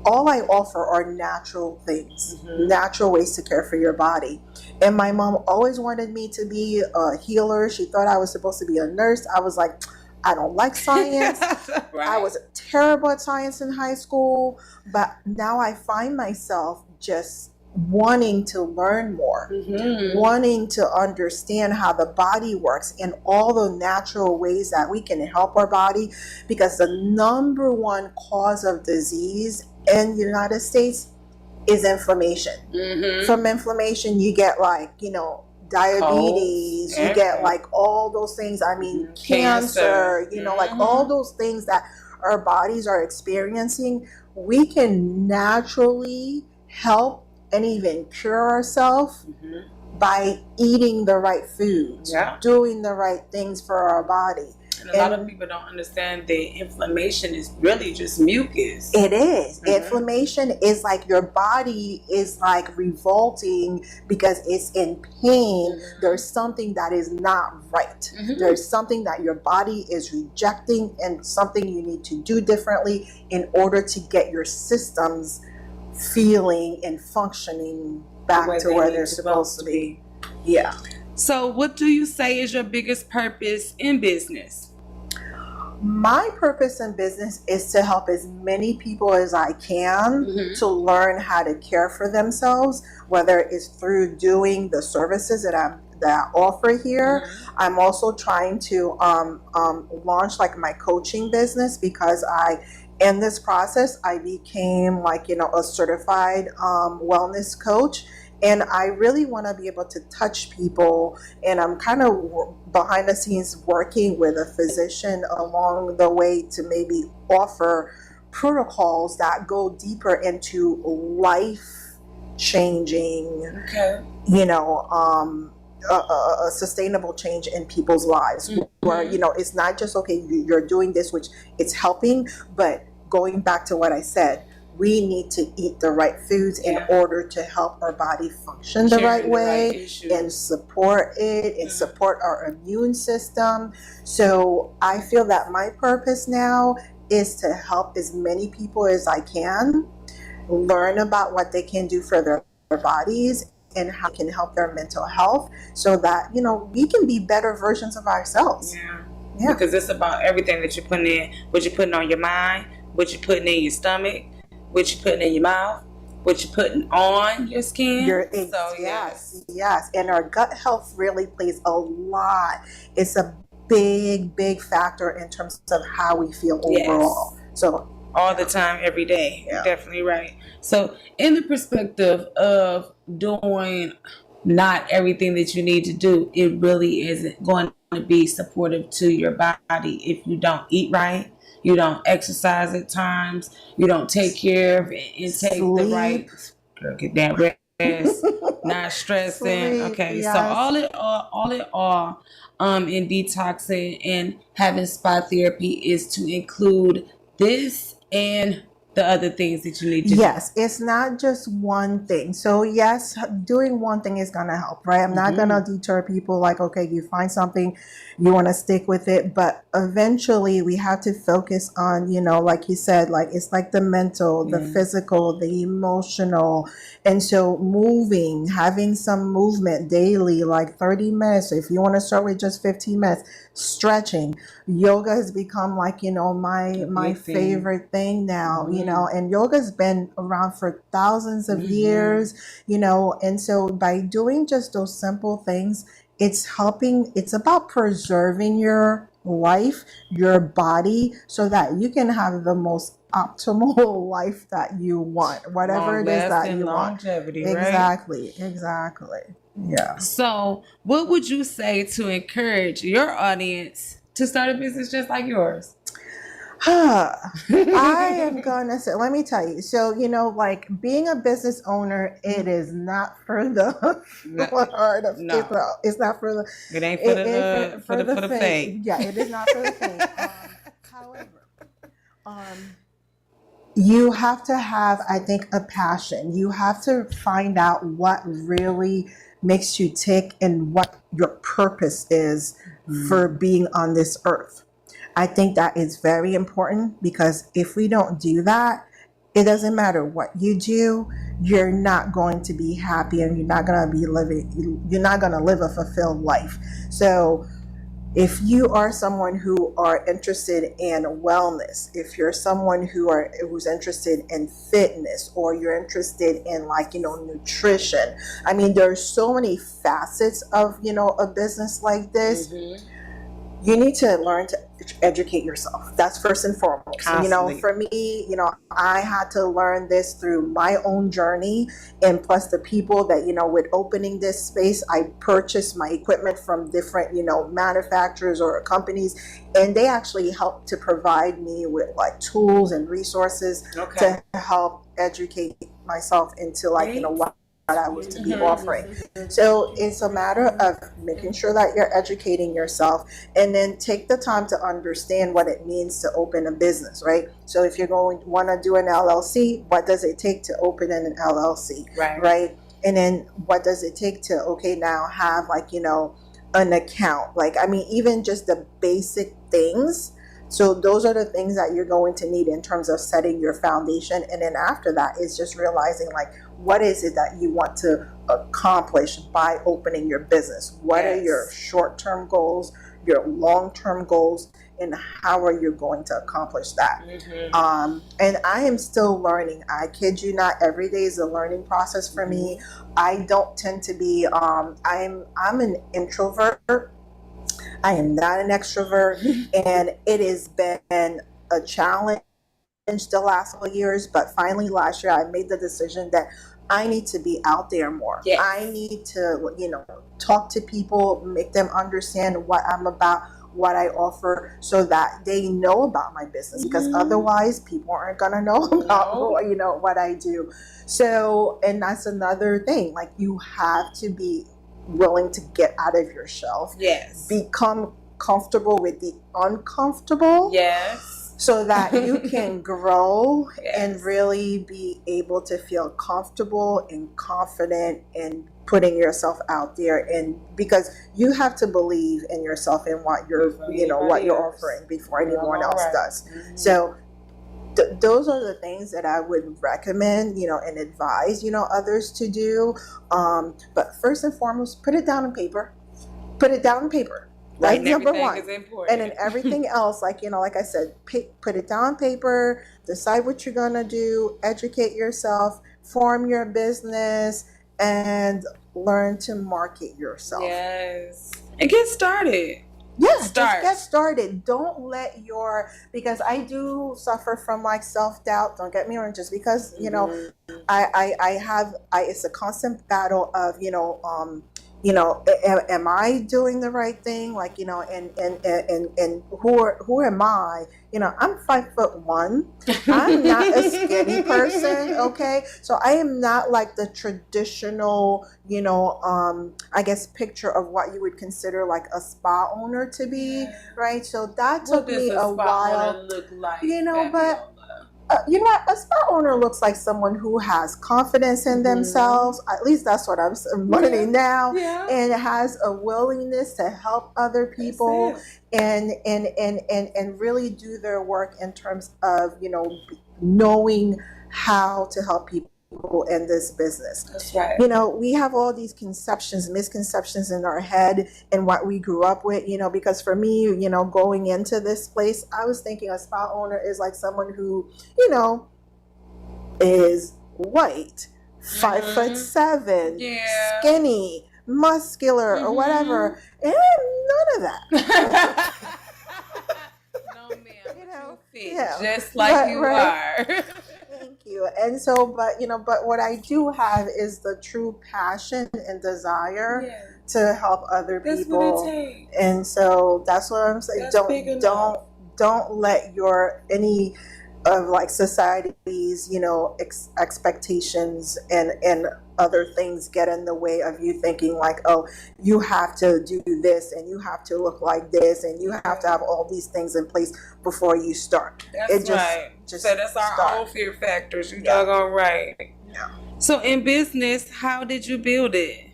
all I offer are natural things, natural ways to care for your body. And my mom always wanted me to be a healer. She thought I was supposed to be a nurse. I was like, I don't like science. Right. I was terrible at science in high school, but now I find myself just wanting to learn more, wanting to understand how the body works and all the natural ways that we can help our body, because the number one cause of disease in the United States is inflammation. From inflammation, you get like, diabetes, you get like all those things. I mean, cancer, like all those things that our bodies are experiencing. We can naturally help and even cure ourselves by eating the right foods, doing the right things for our body. And a lot of people don't understand that inflammation is really just mucus. It is. Inflammation is like your body is like revolting because it's in pain. There's something that is not right. There's something that your body is rejecting and something you need to do differently in order to get your systems feeling and functioning back to where they're supposed to be. Yeah. So what do you say is your biggest purpose in business? My purpose in business is to help as many people as I can to learn how to care for themselves, whether it's through doing the services that I offer here. I'm also trying to launch like my coaching business, because in this process I became like a certified wellness coach. And I really want to be able to touch people, and I'm kind of behind the scenes working with a physician along the way to maybe offer protocols that go deeper into life changing, a sustainable change in people's lives, where it's not just you're doing this, which it's helping, but going back to what I said, we need to eat the right foods in order to help our body function the right way and support it and support our immune system. So I feel that my purpose now is to help as many people as I can learn about what they can do for their bodies and how it can help their mental health, so that we can be better versions of ourselves. Yeah. Because it's about everything that you're putting in, what you're putting on your mind, what you're putting in your stomach, what you're putting in your mouth, what you're putting on your skin. Yes. And our gut health really plays a lot. It's a big factor in terms of how we feel overall. So all the time, every day. You're definitely right. So in the perspective of doing not everything that you need to do, it really isn't going to be supportive to your body if you don't eat right. You don't exercise at times. You don't take care of it and take the right. Girl, get that rest. Not stressing. Okay, so all in all, in detoxing and having spa therapy is to include this and the other things that you need to Yes, it's not just one thing. So yes, doing one thing is gonna help, right? I'm not gonna deter people like, okay, you find something, you want to stick with it, but eventually we have to focus on, like you said, like it's like the mental, the physical, the emotional. And so moving, having some movement daily, like 30 minutes, if you want to start with just 15 minutes, stretching. Yoga has become like, my favorite thing now, and yoga's been around for thousands of years, and so by doing just those simple things, it's about preserving your life, your body, so that you can have the most optimal life that you want, whatever it is that you want. Longevity, Exactly. Yeah. So, what would you say to encourage your audience to start a business just like yours? I am gonna say, let me tell you. So, like being a business owner, it is not for the hard of it's not for the. It ain't for the fake. Yeah, it is not for the fake. However, you have to have, I think, a passion. You have to find out what really makes you tick and what your purpose is for being on this earth. I think that is very important, because if we don't do that, it doesn't matter what you do, you're not going to be happy, and you're not going to live a fulfilled life. So if you are someone who are interested in wellness, if you're someone who's interested in fitness, or you're interested in nutrition, I mean, there's so many facets of, a business like this. You need to learn to educate yourself. That's first and foremost. Constantly. For me, I had to learn this through my own journey, and plus the people that, with opening this space, I purchased my equipment from different, manufacturers or companies, and they actually helped to provide me with like tools and resources to help educate myself into what I was to be offering. So it's a matter of making sure that you're educating yourself, and then take the time to understand what it means to open a business, right? So if you're going to want to do an LLC, what does it take to open an LLC, right? And then what does it take to now have an account? Even just the basic things. So those are the things that you're going to need in terms of setting your foundation. And then after that is just realizing what is it that you want to accomplish by opening your business? What are your short-term goals, your long-term goals, and how are you going to accomplish that? And I am still learning. I kid you not, every day is a learning process for me. I don't tend to be, I'm an introvert. I am not an extrovert, and it has been a challenge the last couple of years, but finally last year I made the decision that I need to be out there more. I need to, talk to people, make them understand what I'm about, what I offer, so that they know about my business, because otherwise people aren't going to know about, what I do. So, and that's another thing, you have to be willing to get out of your shelf. Become comfortable with the uncomfortable. So that you can grow and really be able to feel comfortable and confident in putting yourself out there. And because you have to believe in yourself and what you're, what you're offering before anyone else does. So those are the things that I would recommend, and advise, others to do. But first and foremost, put it down on paper. That's number one. And then everything else, like I said, put it down on paper, decide what you're going to do, educate yourself, form your business, and learn to market yourself. And get started. Just get started. Don't let because I do suffer from self-doubt. Don't get me wrong. Just because, it's a constant battle of, am I doing the right thing? And who am I? I'm 5'1". I'm not a skinny person. Okay. So I am not like the traditional, I guess picture of what you would consider like a spa owner to be. Right. So that took me a while, but you know what? A spa owner looks like someone who has confidence in themselves. At least that's what I'm learning now. Yeah. And has a willingness to help other people and really do their work in terms of, you know, knowing how to help people in this business. That's right. You know, we have all these misconceptions in our head and what we grew up with, you know, because for me, you know, going into this place, I was thinking a spa owner is like someone who, you know, is white, 5'7", skinny, muscular, or whatever. And none of that. No, ma'am. You know, Just like you are. Thank you. And so, but what I do have is the true passion and desire to help other people. That's what it takes. And so that's what I'm saying. That's big enough. Don't let any of like society's, you know, expectations and other things get in the way of you thinking like, oh, you have to do this and you have to look like this and you have to have all these things in place before you start. That's right. So that's our own fear factors. You doggone right. Yeah. So in business, how did you build it?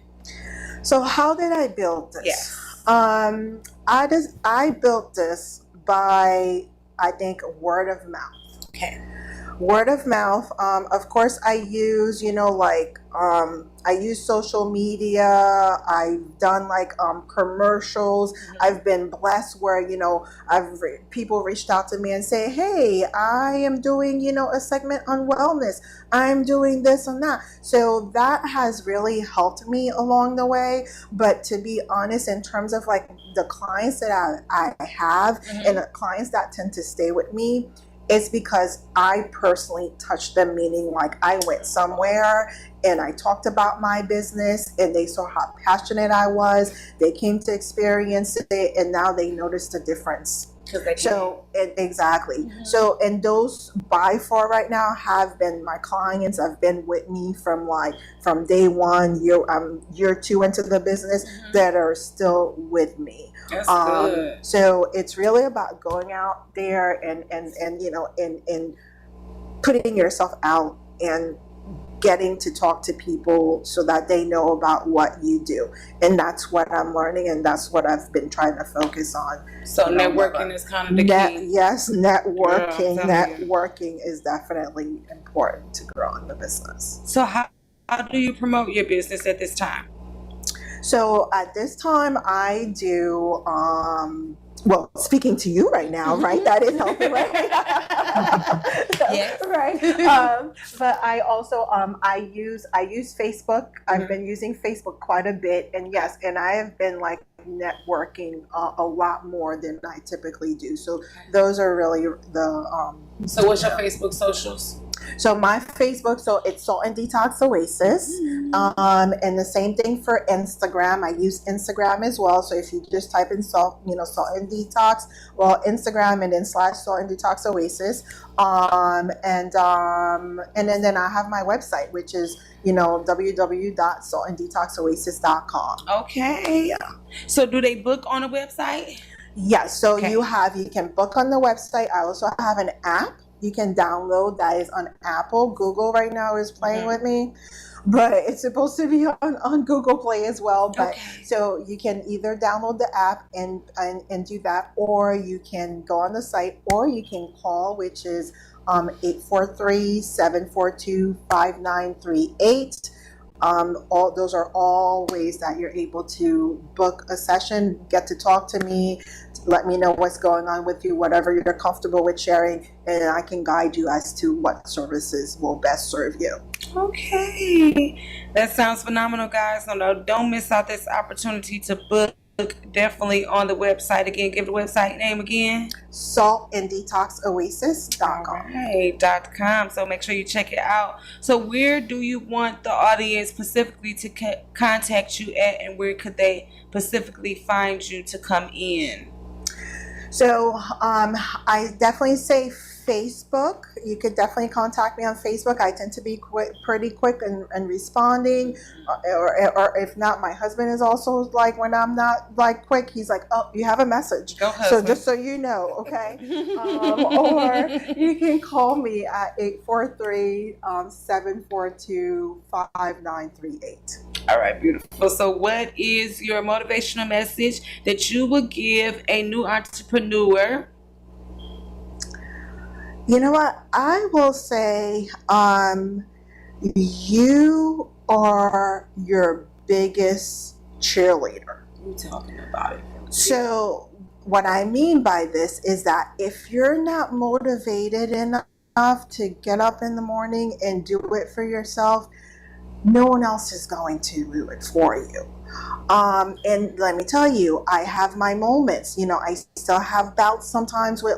So how did I build this? Yes. I built this by, I think, word of mouth. Okay. Word of mouth. Of course, I use, you know, like, I use social media. I've done like commercials. I've been blessed where, you know, people reached out to me and say, hey, I am doing, you know, a segment on wellness. I'm doing this and that. So that has really helped me along the way. But to be honest, in terms of like the clients that I have and the clients that tend to stay with me, it's because I personally touched them, meaning like I went somewhere and I talked about my business and they saw how passionate I was. They came to experience it and now they noticed a difference. Exactly. So, and those by far right now have been my clients. Have been with me from day one, year two into the business that are still with me. That's good. So it's really about going out there and you know, and putting yourself out and getting to talk to people so that they know about what you do. And that's what I'm learning and that's what I've been trying to focus on. So networking is kind of the key. Yes, networking. Yeah, Networking is definitely important to grow in the business. So how do you promote your business at this time? So at this time I do well, speaking to you right now, right? That is helping, right? Yes. Right. But I also I use Facebook. I've been using Facebook quite a bit, and yes, and I have been like networking a lot more than I typically do. So those are really the. So what's your Facebook socials? So my Facebook, so it's Salt and Detox Oasis, and the same thing for Instagram. I use Instagram as well. So if you just type in Salt and Detox, well, Instagram and then / Salt and Detox Oasis, and then I have my website, which is www.saltanddetoxoasis.com. Okay. So do they book on a website? Yes. So you can book on the website. I also have an app you can download that is on Apple. Google right now is playing with me, but it's supposed to be on Google Play as well. But so you can either download the app and do that, or you can go on the site, or you can call, which is 843-742-5938. All those are all ways that you're able to book a session, get to talk to me, let me know what's going on with you, whatever you're comfortable with sharing, and I can guide you as to what services will best serve you. Okay, that sounds phenomenal, guys. No, don't miss out this opportunity to book. Definitely on the website again. Give the website name again. saltanddetoxoasis.com. .com. So make sure you check it out. So where do you want the audience specifically to contact you at, and where could they specifically find you to come in? So I definitely say Facebook. You could definitely contact me on Facebook. I tend to be pretty quick and responding. Or if not, my husband is also like, when I'm not like quick, he's like, oh, you have a message. Go So husband. just so you know, okay? Or you can call me at 843-742-5938. All right, beautiful. So what is your motivational message that you would give a new entrepreneur? You know what? I will say, you are your biggest cheerleader. You talking about it. So what I mean by this is that if you're not motivated enough to get up in the morning and do it for yourself, no one else is going to do it for you. And let me tell you, I have my moments. I still have bouts sometimes with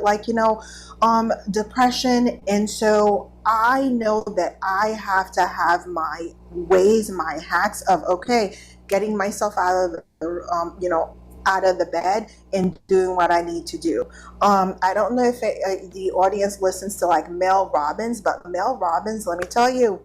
depression. And so I know that I have to have my ways, my hacks of, okay, getting myself out of out of the bed and doing what I need to do. I don't know if the audience listens to like Mel Robbins, but Mel Robbins, let me tell you,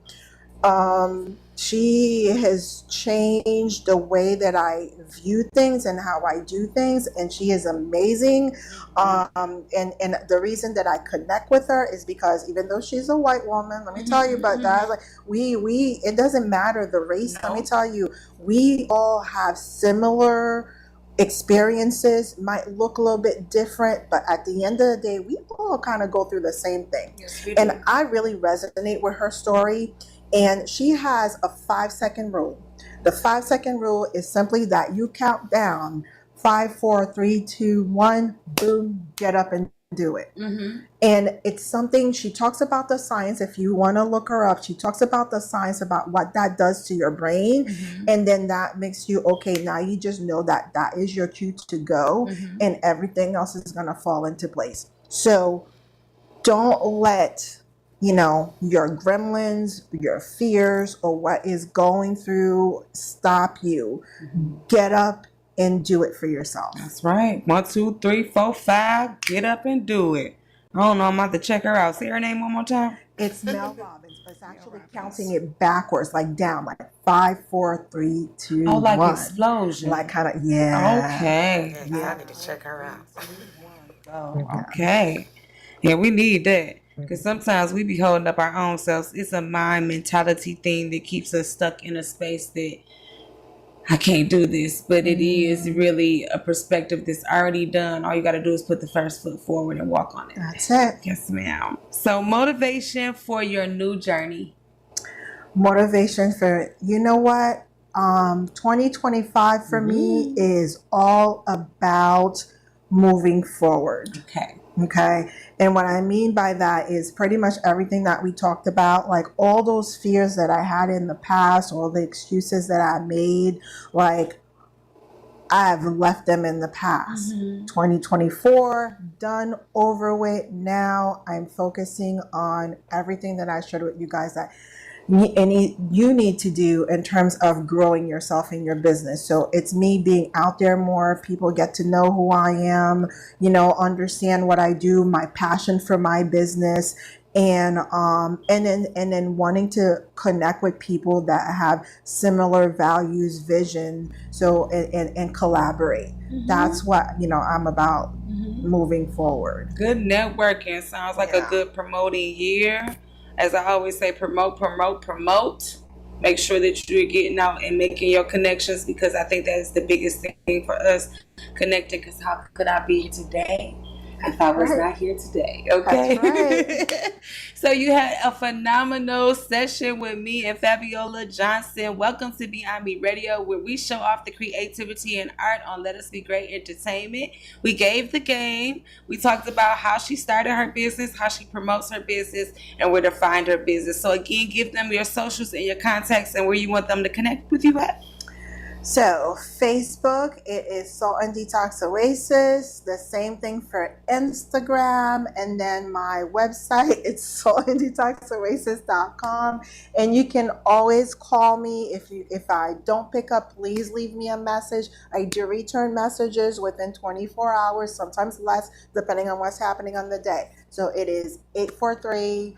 she has changed the way that I view things and how I do things, and she is amazing. And the reason that I connect with her is because even though she's a white woman, let me tell you, but that, like, we it doesn't matter the race. Let me tell you, we all have similar experiences, might look a little bit different, but at the end of the day, we all kind of go through the same thing. Yes, we And do. I really resonate with her story. And she has a 5-second rule. The 5-second rule is simply that you count down 5, 4, 3, 2, 1, boom, get up and do it. And it's something, she talks about the science. If you want to look her up, she talks about the science about what that does to your brain. And then that makes you, okay, now you just know that that is your cue to go, and everything else is going to fall into place. So don't let your gremlins, your fears, or what is going through stop you. Get up and do it for yourself. That's right. 1, 2, 3, 4, 5. Get up and do it. I don't know. I'm about to check her out. Say her name one more time. It's Mel Robbins, but it's actually counting it backwards, like down, like 5, 4, 3, 2, Oh, like 1. explosion. Like kind of, yeah. Okay. Yeah, I need to check her out. Okay. Yeah, we need that. Because sometimes we be holding up our own selves. It's a mind mentality thing that keeps us stuck in a space that I can't do this. But it is really a perspective that's already done. All you got to do is put the first foot forward and walk on it. That's it. Yes, ma'am. So motivation for your new journey. Motivation for, you know what? 2025 for me is all about moving forward. Okay. Okay. And what I mean by that is pretty much everything that we talked about, like all those fears that I had in the past, all the excuses that I made, like I've left them in the past. 2024, done, over with. Now I'm focusing on everything that I shared with you guys that you need to do in terms of growing yourself in your business. So it's me being out there more. People get to know who I am, understand what I do, my passion for my business, and then wanting to connect with people that have similar values, vision, so and collaborate. That's what I'm about moving forward. Good networking. Sounds like a good promoting year. As I always say, promote. Make sure that you're getting out and making your connections, because I think that is the biggest thing for us, connecting. Because how could I be here today if I was not here today? Okay. That's right. So you had a phenomenal session with me and Fabiola Johnson. Welcome to Beyond Me Radio, where we show off the creativity and art on Let Us Be Great Entertainment. We gave the game. We talked about how she started her business, how she promotes her business, and where to find her business. So again, give them your socials and your contacts and where you want them to connect with you at. So, Facebook, it is Salt and Detox Oasis. The same thing for Instagram. And then my website, it's saltanddetoxoasis.com. And you can always call me if I don't pick up, please leave me a message. I do return messages within 24 hours, sometimes less, depending on what's happening on the day. So it is 843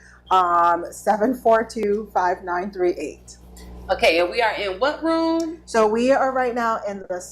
742 5938. Okay, and we are in what room? So we are right now in the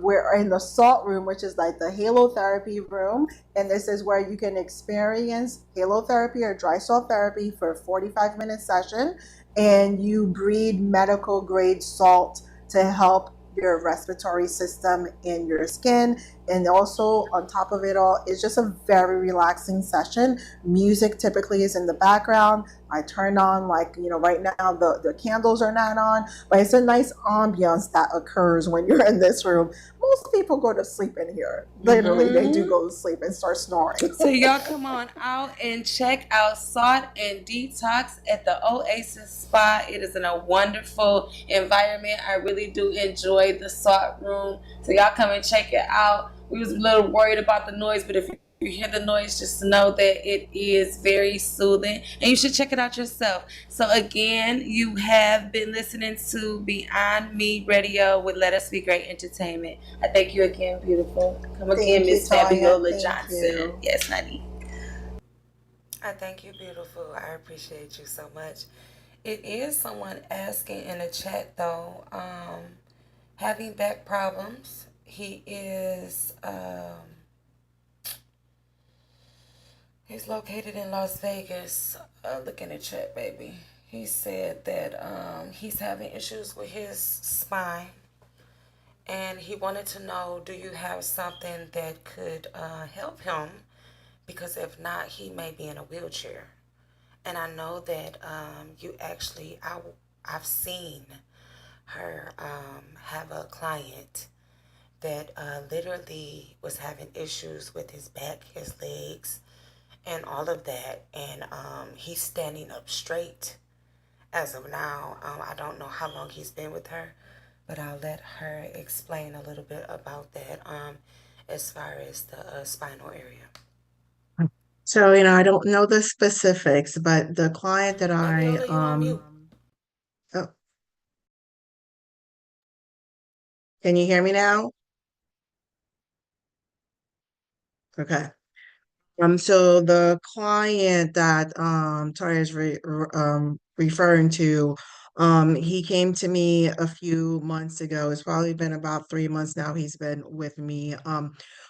we're in the salt room, which is like the halotherapy room. And this is where you can experience halotherapy or dry salt therapy for a 45-minute session. And you breathe medical grade salt to help your respiratory system and your skin. And also on top of it all, it's just a very relaxing session. Music typically is in the background. I turn on, like, right now the candles are not on, but it's a nice ambiance that occurs when you're in this room. Most people go to sleep in here. Literally, they do go to sleep and start snoring. So y'all come on out and check out Salt and Detox at the Oasis Spa. It is in a wonderful environment. I really do enjoy the salt room. So y'all come and check it out. We was a little worried about the noise, but if you hear the noise, just know that it is very soothing, and you should check it out yourself. So again, you have been listening to Beyond Me Radio with Let Us Be Great Entertainment. I thank you again, beautiful. Come again, Miss Fabiola Johnson. Yes, honey. I thank you, beautiful. I appreciate you so much. It is someone asking in the chat though, having back problems. He is he's located in Las Vegas. Look in the chat, baby. He said that he's having issues with his spine, and he wanted to know, do you have something that could help him? Because if not, he may be in a wheelchair. And I know that you actually, I've seen her have a client that literally was having issues with his back, his legs, and all of that. And he's standing up straight as of now. I don't know how long he's been with her, but I'll let her explain a little bit about that as far as the spinal area. So, I don't know the specifics, but the client that Fabiola, you on mute. oh, can you hear me now? Okay. So the client that Tari is referring to, he came to me a few months ago. It's probably been about 3 months now he's been with me.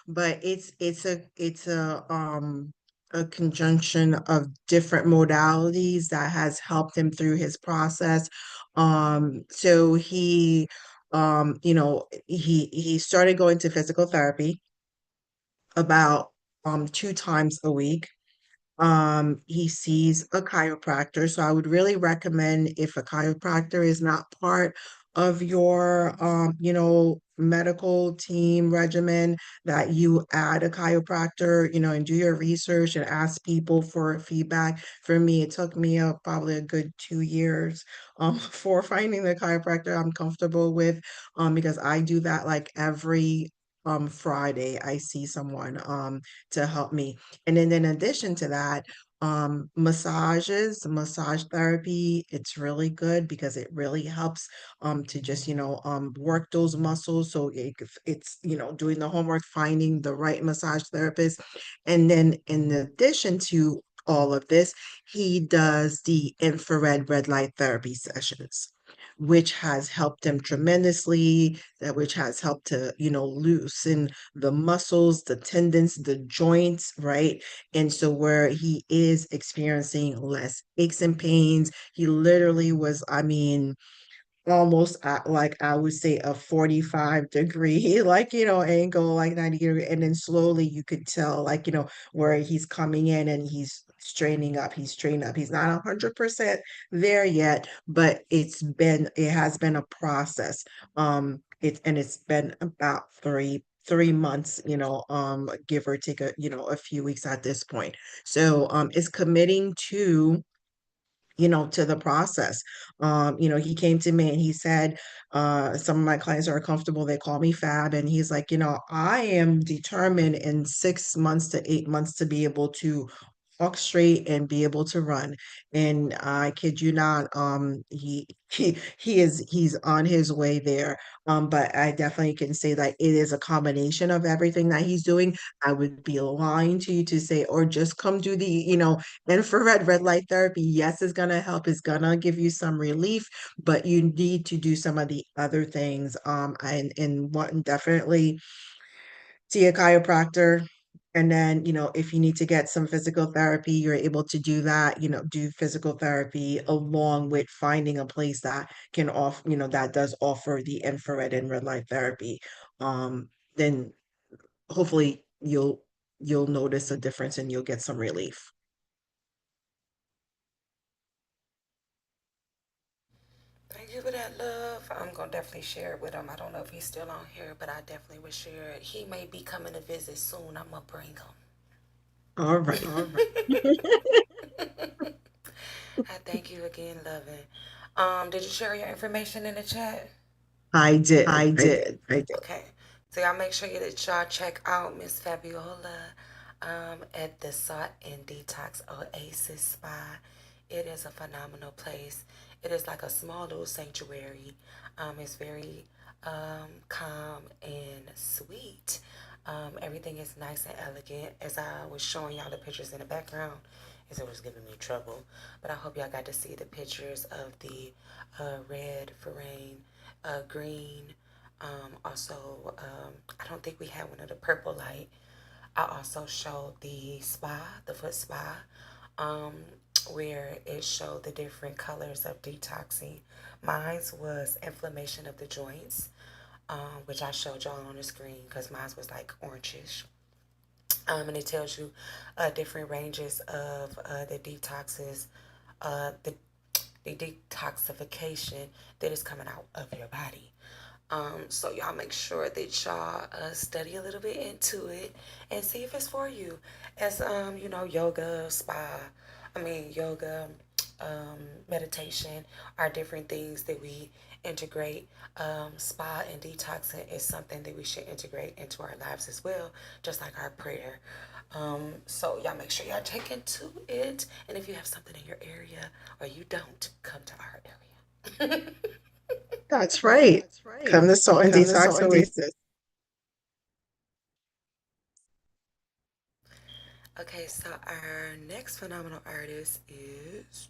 But it's a conjunction of different modalities that has helped him through his process. So he started going to physical therapy about 2 times a week. He sees a chiropractor. So I would really recommend, if a chiropractor is not part of your medical team regimen, that you add a chiropractor, and do your research and ask people for feedback. For me, it took me probably a good 2 years for finding the chiropractor I'm comfortable with, because I do that like every Friday. I see someone to help me. And then in addition to that, massage therapy, it's really good because it really helps to just, work those muscles. So it's, doing the homework, finding the right massage therapist. And then in addition to all of this, he does the infrared red light therapy sessions, which has helped him tremendously, which has helped to, loosen the muscles, the tendons, the joints, right? And so where he is experiencing less aches and pains, he literally was, I mean, almost at, like, I would say a 45-degree like, angle, like 90 degree, and then slowly you could tell, like, where he's coming in and he's straining up, he's straining up. He's not 100% there yet, but it has been a process. It's been about three months, give or take a few weeks at this point. So it's committing to to the process. He came to me and he said, some of my clients are comfortable, they call me Fab, and he's like, I am determined in 6 months to 8 months to be able to walk straight and be able to run. And I kid you not, he's on his way there. But I definitely can say that it is a combination of everything that he's doing. I would be lying to you to say, or just come do the, infrared red light therapy. Yes, it's gonna help, it's gonna give you some relief, but you need to do some of the other things. And one definitely see a chiropractor. And then, if you need to get some physical therapy, you're able to do that, do physical therapy along with finding a place that can off, that does offer the infrared and red light therapy. Then hopefully you'll notice a difference and you'll get some relief. Thank you for that, love. I'm gonna definitely share it with him. I don't know if he's still on here, but I definitely would share it. He may be coming to visit soon. I'm gonna bring him. All right. I thank you again, loving. Did you share your information in the chat? I did. Okay. So y'all make sure that y'all check out Miss Fabiola at the Salt and Detox Oasis Spa. It is a phenomenal place. It is like a small little sanctuary. It's very calm and sweet. Everything is nice and elegant. As I was showing y'all the pictures in the background, as it was giving me trouble. But I hope y'all got to see the pictures of the red for rain, green. Also, I don't think we had one of the purple light. I also showed the spa, the foot spa, where it showed the different colors of detoxing. Mine was inflammation of the joints, which I showed y'all on the screen because mine was like orangish. And it tells you different ranges of the detoxes, the detoxification that is coming out of your body. So y'all make sure that y'all study a little bit into it and see if it's for you. As yoga, yoga, meditation are different things that we integrate. Spa and detoxing is something that we should integrate into our lives as well, just like our prayer. So y'all make sure y'all take into it. And if you have something in your area or you don't, come to our area. That's right. Come to Salt and Detox Oasis. Okay, so our next phenomenal artist is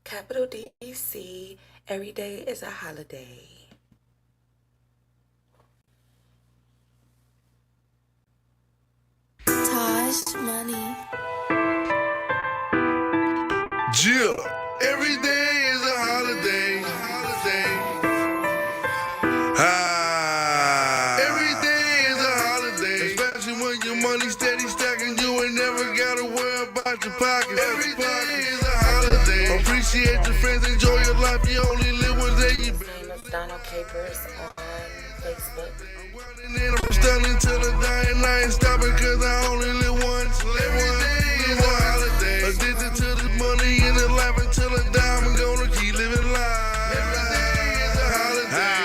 Capital DC. Every day is a holiday. Taj Money. Jill, every day is a holiday. Every day is a holiday. Especially when your money steady stacking, you ain't never gotta worry about your pockets. Every day is a holiday. Appreciate your friends, enjoy your life. You only live one day. His name is Donald Capers on Facebook. I'm stunning till the dying. I ain't stopping cause I only live once. Every day is a holiday. Addicted to this money in the life until I die. I'm gonna keep living life. Every day is a holiday.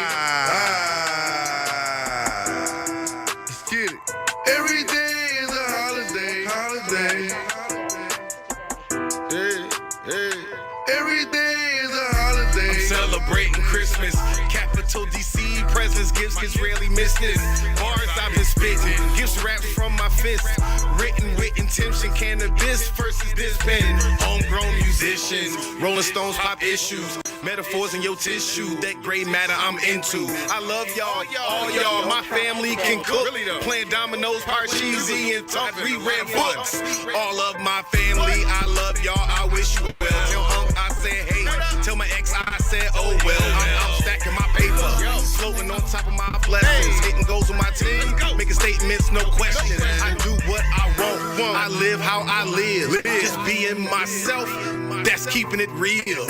Let's get it. Every day is a holiday. Hey. Every day is a holiday. I'm celebrating Christmas. Capital DC presents, gifts rarely missed this. Bars I've been spitting, gifts wrapped from my fist. Written with intention, cannabis versus this pen. Homegrown musicians, Rolling Stones pop issues. Metaphors in your tissue, that gray matter I'm into. I love y'all, all y'all, my family can cook. Playing dominoes, Parcheesi, and talk, we read books. All of my family, I love y'all, I wish you well. Tell I said hey, tell my ex I said oh well. I'm out stacking my paper, floating on top of my blessings. Hitting goals with my team, making statements, no questions. I do what I want, I live how I live. Just being myself, that's keeping it real.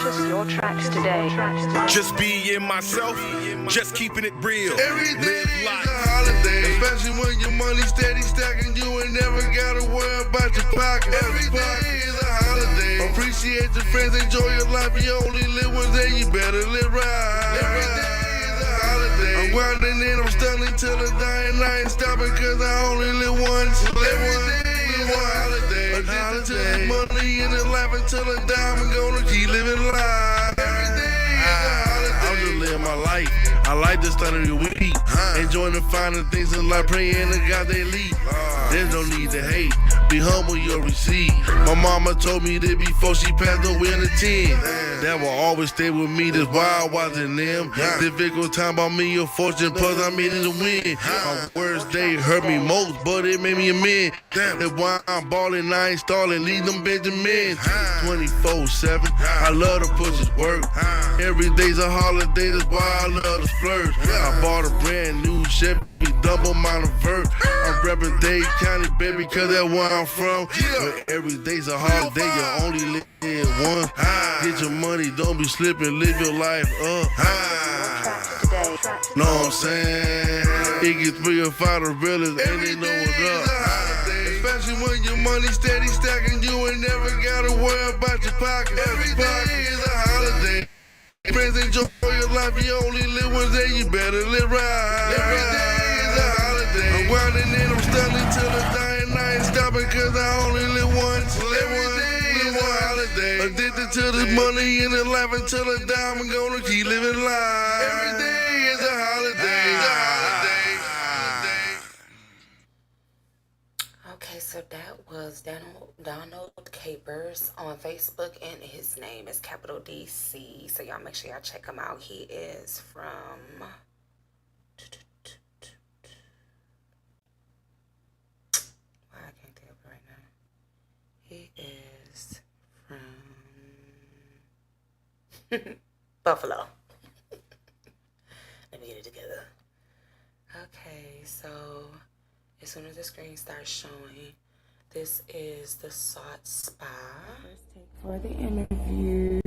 Purchase your tracks today. Just being myself, just keeping it real. Every day Live is life. a holiday, especially when your money steady stacking. You ain't never gotta worry about your pocket. Every day is a holiday. Appreciate your friends, enjoy your life. You only live one day, you better live right. Every day is a holiday. I'm grinding in, I'm stunning till the dying. I ain't stopping cause I only live once. Every day is a holiday. Addicted to the money and the life until I die. I'm gonna keep living life. Every day is a holiday. I'm just living my life. I like the start of the week. Enjoying the finer things in life, praying to God they lead. There's no need to hate. Be humble, you'll receive. My mama told me that before she passed away in the 10. That will always stay with me, that's why I watching them. The Vico time about me, your fortune, plus I made it to win. My worst day hurt me most, but it made me a man. That's why I'm balling, I ain't stalling, lead them Benjamins. 24/7, I love to push his work. Every day's a holiday, that's why I love to splurge. I bought a brand new Chevy, double amount of vert. I'm reppin' Dade County, baby, cause that's where I'm from. But every day's a holiday, you only live once. Get your money, don't be slipping, live your life up. Know what I'm saying? It gets 3 or 5 the realest, and they know what's up. Especially when your money steady stacking, you ain't never gotta worry about your pocket. Every day is a holiday. Friends, enjoy your life, you only live one day, you better live right. Every day is a holiday. I'm grinding in, I'm stunning till the dying. I ain't stopping cause I only live once. Every day is a holiday. Addicted to the money and the life until I die, I'm gonna keep living life. Every day is a holiday. Okay, so that was Donald Capers on Facebook, and his name is capital DC. So y'all make sure y'all check him out. He is from I can't think of it right now. He is from Buffalo. Let me get it together. Okay, so as soon as the screen starts showing, this is the Salt Spa. First take for the interview.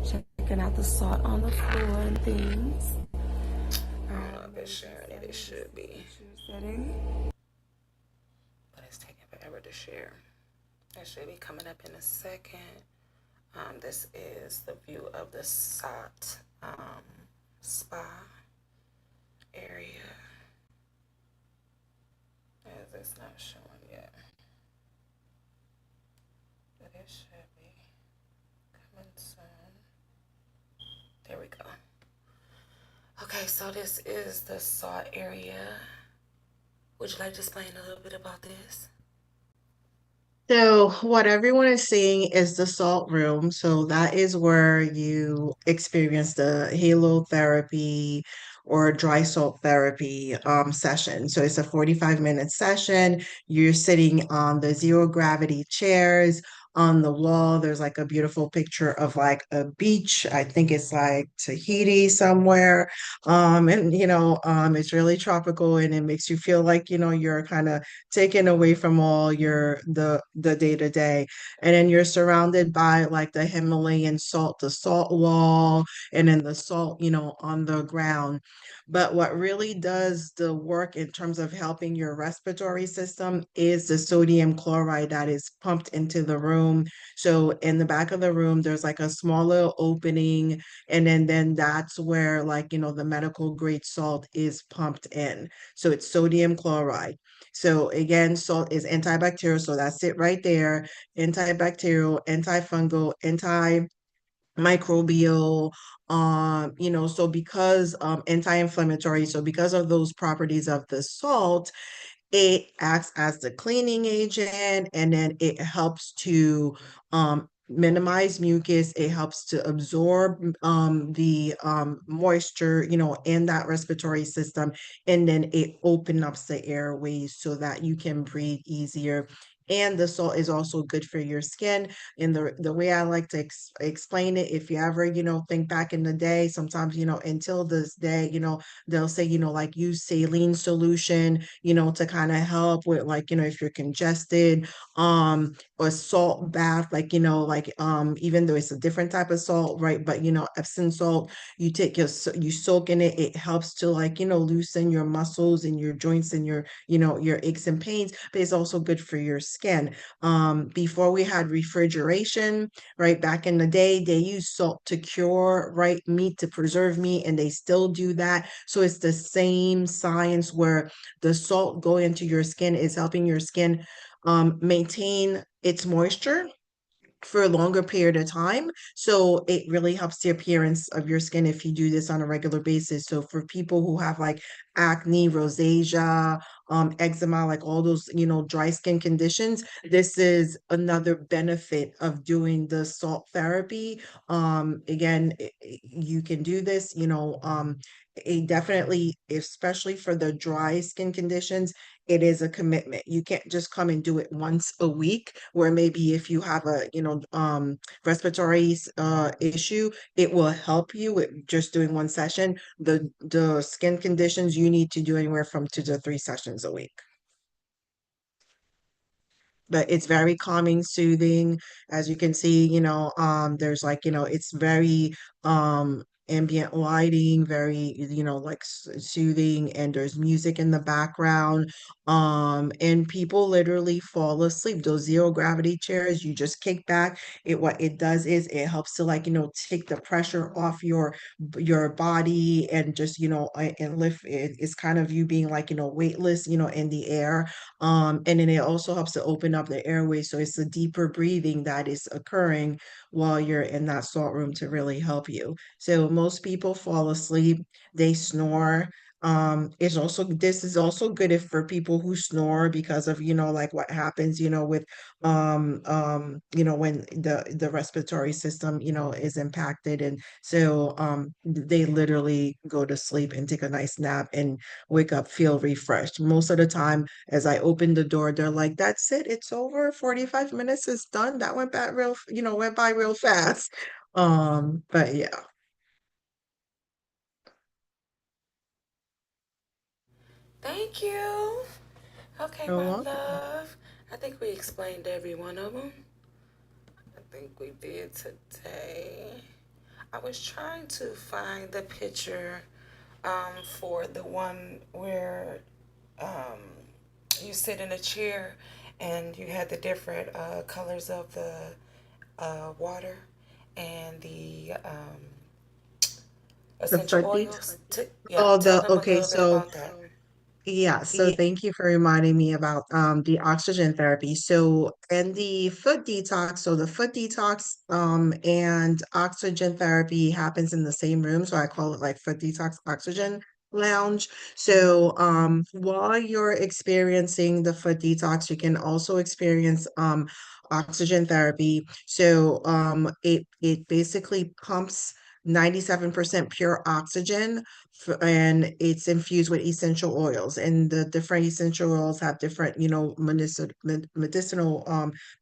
Checking out the salt on the floor and things. I don't know if it's sharing it. It should be. Setting. But it's taking forever to share. That should be coming up in a second. This is the view of the Salt Spa area. As it's not showing yet. But it should be coming soon. There we go. Okay, so this is the Salt area. Would you like to explain a little bit about this? So what everyone is seeing is the salt room. So that is where you experience the halotherapy or dry salt therapy session. So it's a 45-minute session. You're sitting on the zero gravity chairs. On the wall, there's like a beautiful picture of like a beach. I think it's like Tahiti somewhere. And it's really tropical and it makes you feel like, you're kind of taken away from all the day to day. And then you're surrounded by like the Himalayan salt, the salt wall, and then the salt, on the ground. But what really does the work in terms of helping your respiratory system is the sodium chloride that is pumped into the room. So in the back of the room, there's like a small little opening, and then that's where like, the medical grade salt is pumped in. So it's sodium chloride. So again, salt is antibacterial, so that's it right there. Antibacterial, antifungal, antimicrobial, so because anti-inflammatory, so because of those properties of the salt, it acts as the cleaning agent, and then it helps to minimize mucus. It helps to absorb the moisture, in that respiratory system, and then it opens up the airways so that you can breathe easier. and the salt is also good for your skin. And the way I like to explain it, if you ever, think back in the day, sometimes, until this day, they'll say, like use saline solution, to kind of help with like, if you're congested, or salt bath, like, even though it's a different type of salt, right? But, Epsom salt, you soak in it, it helps to like, loosen your muscles and your joints and your aches and pains, but it's also good for your skin. Before we had refrigeration, right, back in the day, they used salt to cure, right, meat, to preserve meat, and they still do that. So it's the same science where the salt going into your skin is helping your skin maintain its moisture for a longer period of time. So it really helps the appearance of your skin if you do this on a regular basis. So for people who have like acne, rosacea, eczema, like all those, dry skin conditions, this is another benefit of doing the salt therapy. Again, you can do this, it definitely, especially for the dry skin conditions, it is a commitment. You can't just come and do it once a week, where maybe if you have a, respiratory issue, it will help you with just doing one session. The skin conditions, you need to do anywhere from 2 to 3 sessions a week. But it's very calming, soothing. As you can see, there's like, it's very ambient lighting, very, like soothing, and there's music in the background. And people literally fall asleep. Those zero gravity chairs, you just kick back. What it does is it helps to like, take the pressure off your body, and just, and lift it. It's kind of you being like, weightless, in the air. And then it also helps to open up the airway. So it's a deeper breathing that is occurring while you're in that salt room to really help you. So most people fall asleep, they snore. This is also good if for people who snore because of, like what happens, with when the respiratory system, is impacted. And so they literally go to sleep and take a nice nap and wake up, feel refreshed. Most of the time, as I open the door, they're like, "That's it, it's over. 45 minutes is done. That went by real fast." But yeah. Thank you. Okay, You're my welcome. love. I think we explained every one of them. I think we did today. I was trying to find the picture for the one where um, you sit in a chair and you had the different colors of the water and the The essential foot detox. oils. Yeah, Oh, tell them a okay, little bit so about that. yeah, so thank you for reminding me about the oxygen therapy. So and the foot detox, so the foot detox and oxygen therapy happens in the same room. So I call it like foot detox oxygen lounge. So while you're experiencing the foot detox, you can also experience oxygen therapy. So it basically pumps 97% pure oxygen, and it's infused with essential oils, and the different essential oils have different, medicinal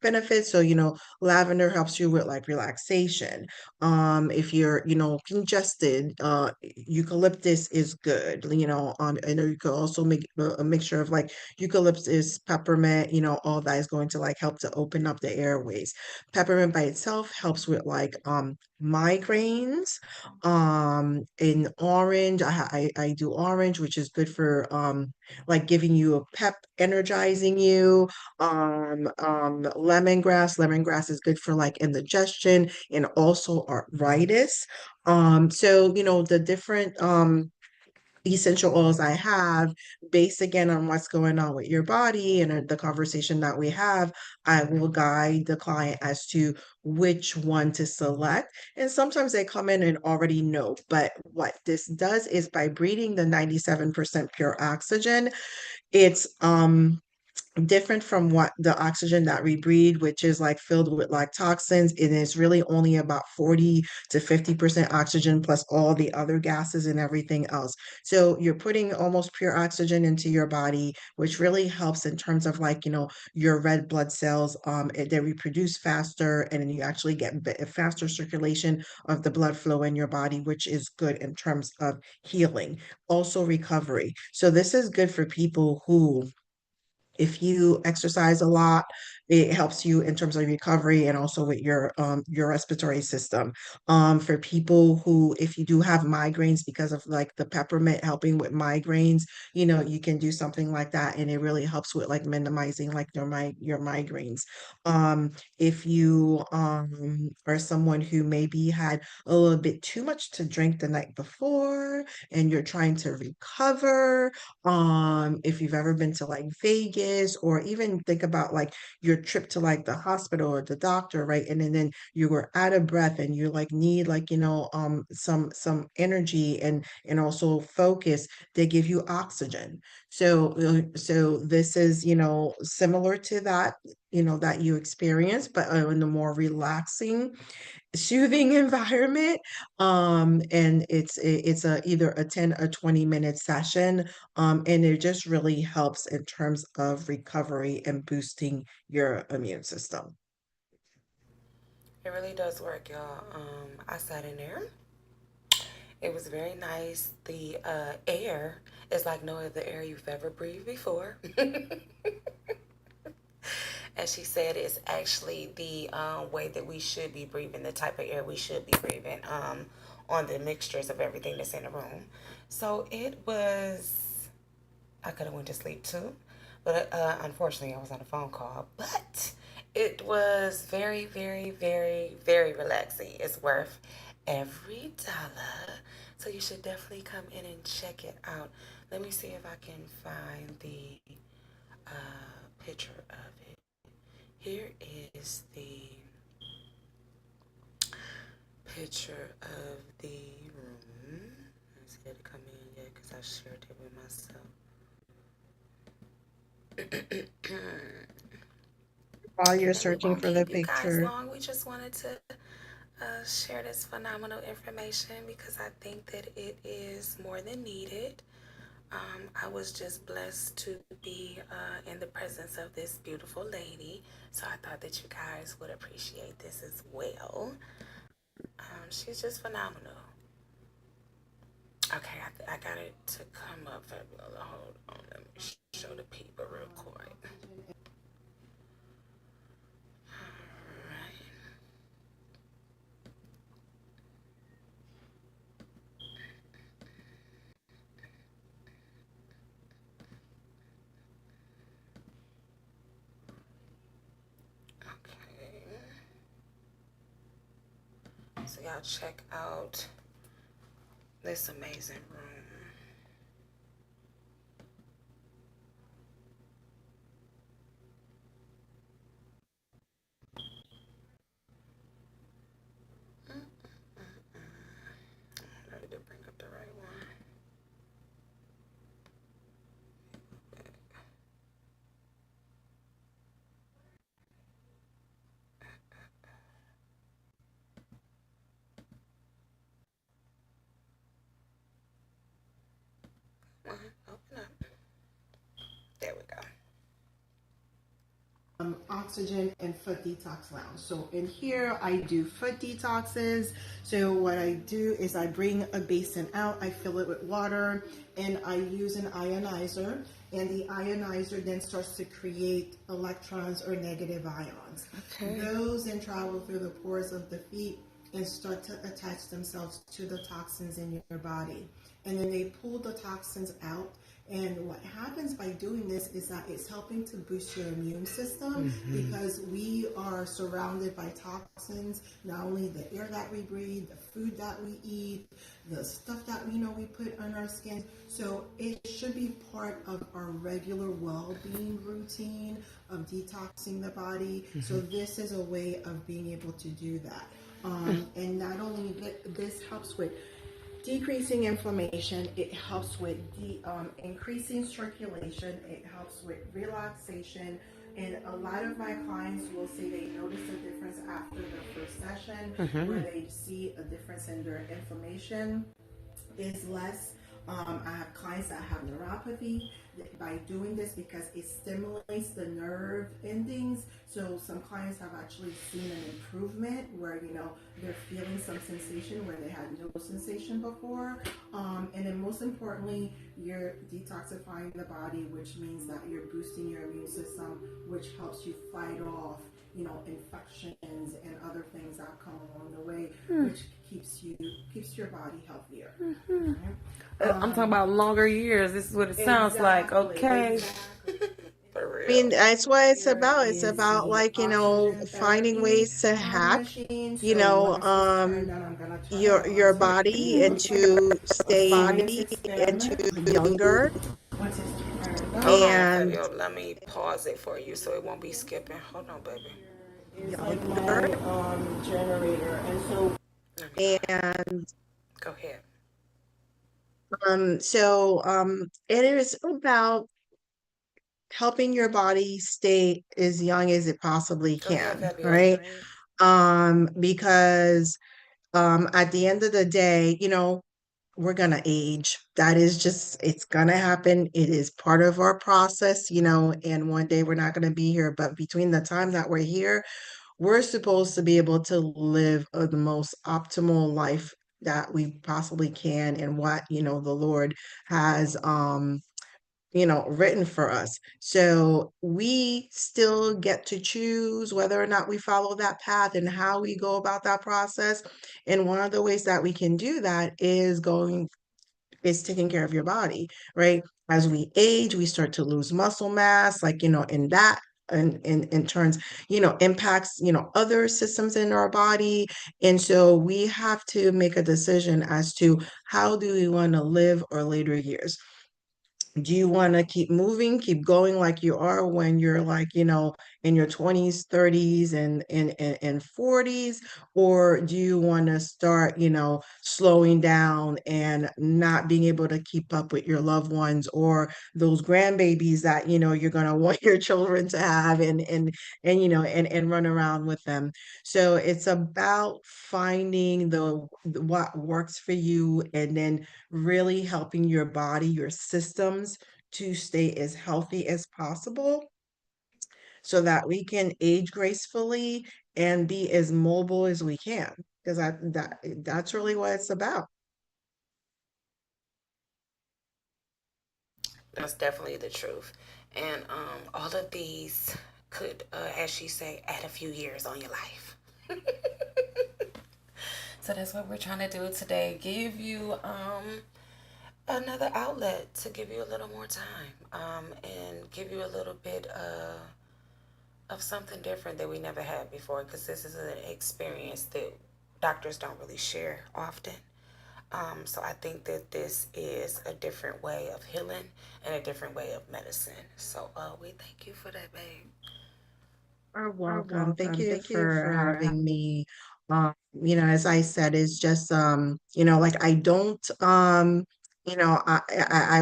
benefits. So, lavender helps you with like relaxation. If you're, congested, eucalyptus is good, and you could also make a mixture of like eucalyptus, peppermint, all that is going to like help to open up the airways. Peppermint by itself helps with like migraines. In orange, I do orange, which is good for like giving you a pep, energizing you. Lemongrass is good for like indigestion and also arthritis. So the different essential oils I have, based again on what's going on with your body and the conversation that we have, I will guide the client as to which one to select. And sometimes they come in and already know, but what this does is by breathing the 97% pure oxygen, it's different from what the oxygen that we breathe, which is like filled with like toxins. It is really only about 40 to 50% oxygen plus all the other gases and everything else. So you're putting almost pure oxygen into your body, which really helps in terms of like, your red blood cells. They reproduce faster, and then you actually get a faster circulation of the blood flow in your body, which is good in terms of healing. Also recovery. So this is good for people who, if you exercise a lot, it helps you in terms of recovery and also with your respiratory system. For people who, if you do have migraines, because of like the peppermint helping with migraines, you can do something like that, and it really helps with like minimizing like your migraines. If you are someone who maybe had a little bit too much to drink the night before and you're trying to recover, if you've ever been to like Vegas, or even think about like your trip to like the hospital or the doctor, right? And then you were out of breath and you like need like, some energy and also focus, they give you oxygen. So this is, similar to that, that you experience, but in a more relaxing, soothing environment. And it's either a 10 or 20-minute session. And it just really helps in terms of recovery and boosting your immune system. It really does work, y'all. I sat in there. It was very nice. The air is like no other air you've ever breathed before. As she said, it's actually the way that we should be breathing, the type of air we should be breathing, on the mixtures of everything that's in the room. So it was, I could have went to sleep too, but unfortunately I was on a phone call. But it was very, very, very, very relaxing. It's worth every dollar. So you should definitely come in and check it out. Let me see if I can find the picture of it. Here is the picture of the room. Let's see it come in yet because I shared it with myself. While you're searching for the You guys picture, long. We just wanted to share this phenomenal information because I think that it is more than needed. I was just blessed to be in the presence of this beautiful lady, so I thought that you guys would appreciate this as well. She's just phenomenal. Okay, I got it to come up. Hold on, let me show the people real quick. So y'all check out this amazing room. I'm ready to bring up the right one. Open up. There we go. Oxygen and foot detox lounge. So in here I do foot detoxes. So what I do is I bring a basin out, I fill it with water, and I use an ionizer, and the ionizer then starts to create electrons or negative ions. Okay. Those then travel through the pores of the feet and start to attach themselves to the toxins in your body, and then they pull the toxins out. And what happens by doing this is that it's helping to boost your immune system, because we are surrounded by toxins, not only the air that we breathe, the food that we eat, the stuff that we put on our skin. So it should be part of our regular well-being routine of detoxing the body. So this is a way of being able to do that. And not only this helps with decreasing inflammation. It helps with increasing circulation. It helps with relaxation. And a lot of my clients will say they notice a difference after the first session, where they see a difference in their inflammation is less. I have clients that have neuropathy by doing this because it stimulates the nerve endings. So some clients have actually seen an improvement where, they're feeling some sensation where they had no sensation before. And then most importantly, you're detoxifying the body, which means that you're boosting your immune system, which helps you fight off infections and other things that come along the way, which keeps your body healthier. I'm talking about longer years. This is what it sounds like. Okay. Exactly. For I mean, real. that's what it's Here about. It's is about the oxygen finding therapy ways to hack, machine. you So know, once it's turned on, I'm gonna turn it your on body to into a staying science into experiment. younger Once it's turned Hold on, on, and Fabio. Let me pause it for you so it won't be skipping. Hold on, baby. is like younger my generator, and so Let me and go ahead. it is about helping your body stay as young as it possibly Go ahead, can, Fabio. right? Because at the end of the day, we're gonna age. That is just, it's gonna happen. It is part of our process, and one day we're not gonna be here. But between the time that we're here, we're supposed to be able to live the most optimal life that we possibly can and what, the Lord has written for us. So we still get to choose whether or not we follow that path and how we go about that process. And one of the ways that we can do that is taking care of your body, right? As we age, we start to lose muscle mass, like, in that in turns, impacts, other systems in our body. And so we have to make a decision as to how do we want to live our later years. Do you want to keep moving, keep going like you are when you're like, in your 20s, 30s, and 40s? Or do you want to start, slowing down and not being able to keep up with your loved ones or those grandbabies that, you're going to want your children to have and run around with them. So it's about finding what works for you and then really helping your body, your systems to stay as healthy as possible so that we can age gracefully and be as mobile as we can. Because that's really what it's about. That's definitely the truth. And all of these could, as she say, add a few years on your life. So that's what we're trying to do today. Give you another outlet to give you a little more time and give you a little bit of something different that we never had before, because this is an experience that doctors don't really share often. So I think that this is a different way of healing and a different way of medicine. So we thank you for that, babe. You're welcome. Thank you for having me. As I said, it's just like I don't I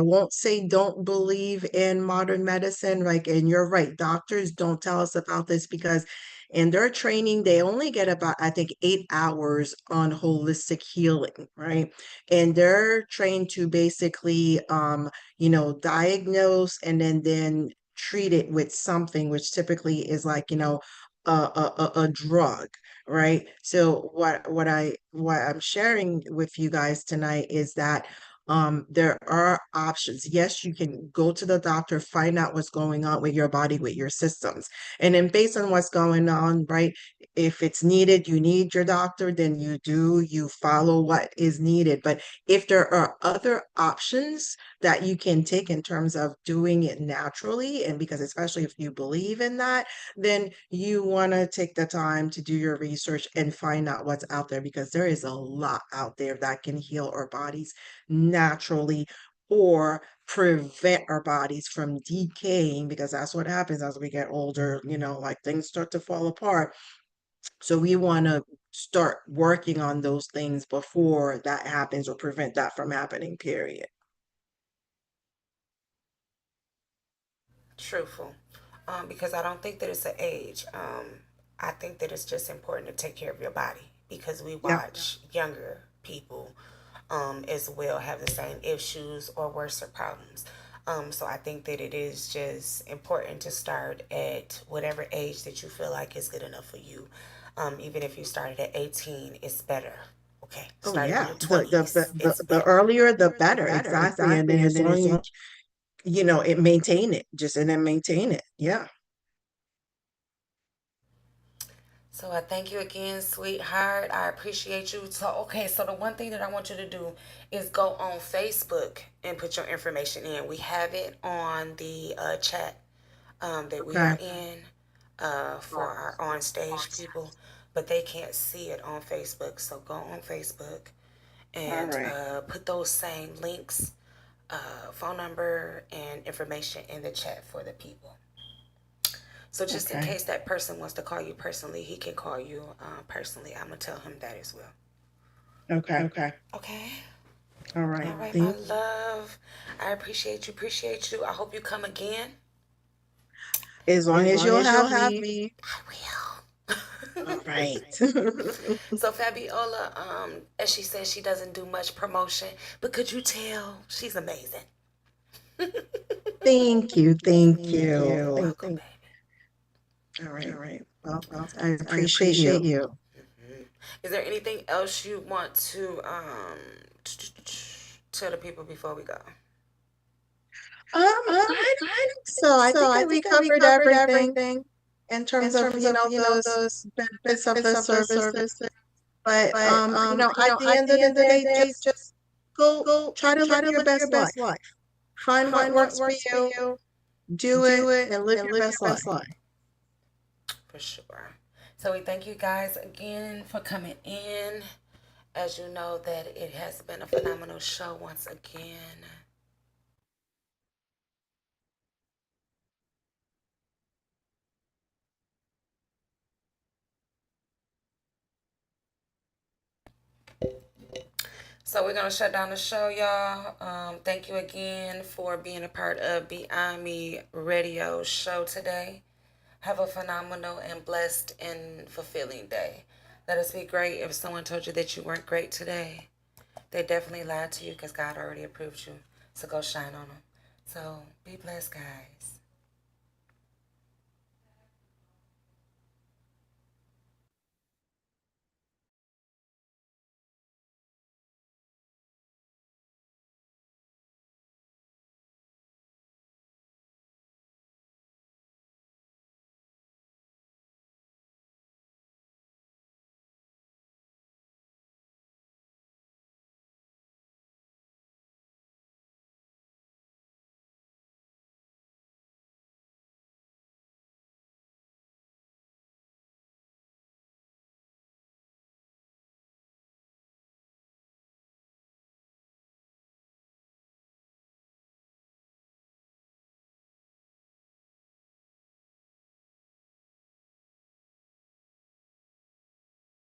won't say don't believe in modern medicine, like, and you're right, doctors don't tell us about this because in their training they only get about, I think, 8 hours on holistic healing, right? And they're trained to basically diagnose and then treat it with something, which typically is like, a drug, right? So what I'm sharing with you guys tonight is that there are options. Yes, you can go to the doctor, find out what's going on with your body, with your systems. And then based on what's going on, right? If it's needed, you need your doctor, then you follow what is needed. But if there are other options that you can take in terms of doing it naturally, and because especially if you believe in that, then you want to take the time to do your research and find out what's out there, because there is a lot out there that can heal our bodies naturally or prevent our bodies from decaying, because that's what happens as we get older, like things start to fall apart. So we want to start working on those things before that happens or prevent that from happening, period. Truthful. Because I don't think that it's an age. I think that it's just important to take care of your body because we Yeah. watch younger people as well have the same issues or worse problems. So I think that it is just important to start at whatever age that you feel like is good enough for you. Even if you started at 18, it's better. Okay, Oh starting in yeah. your The 20s, it's the better. earlier the better. Exactly. And then as long as it maintain it, just and then maintain it. Yeah. So I thank you again, sweetheart. I appreciate you. So okay, so the one thing that I want you to do is go on Facebook and put your information in. We have it on the chat that we are Okay. in for our on stage people, but they can't see it on Facebook. So go on Facebook All and right. put those same links, phone number, and information in the chat for the people. So just in Okay. case that person wants to call you personally, he can call you personally. I'm gonna tell him that as well. Okay. Okay. Okay. All right. All right, my Thank love. I appreciate you. Appreciate you. I hope you come again. As long As as long you'll as you'll have have me. me. I will. All right. So Fabiola, as she says, she doesn't do much promotion, but could you tell she's amazing? Thank you. Thank you. You're welcome, baby. All right. All right. Well, Well, I I appreciate appreciate you. you. Is there anything else you want to tell the people before we go? I don't think so. I think that we covered everything in terms of, those benefits of the services. But at the end of the day, just go try to live your best life. Find what works for you, do it, and live your best life. For sure. So we thank you guys again for coming in. As you know that it has been a phenomenal show once again. So we're gonna shut down the show, y'all. Thank you again for being a part of Beyond Me Radio show today. Have a phenomenal and blessed and fulfilling day. Let us be great. If someone told you that you weren't great today, they definitely lied to you because God already approved you. So go shine on them. So be blessed, guys.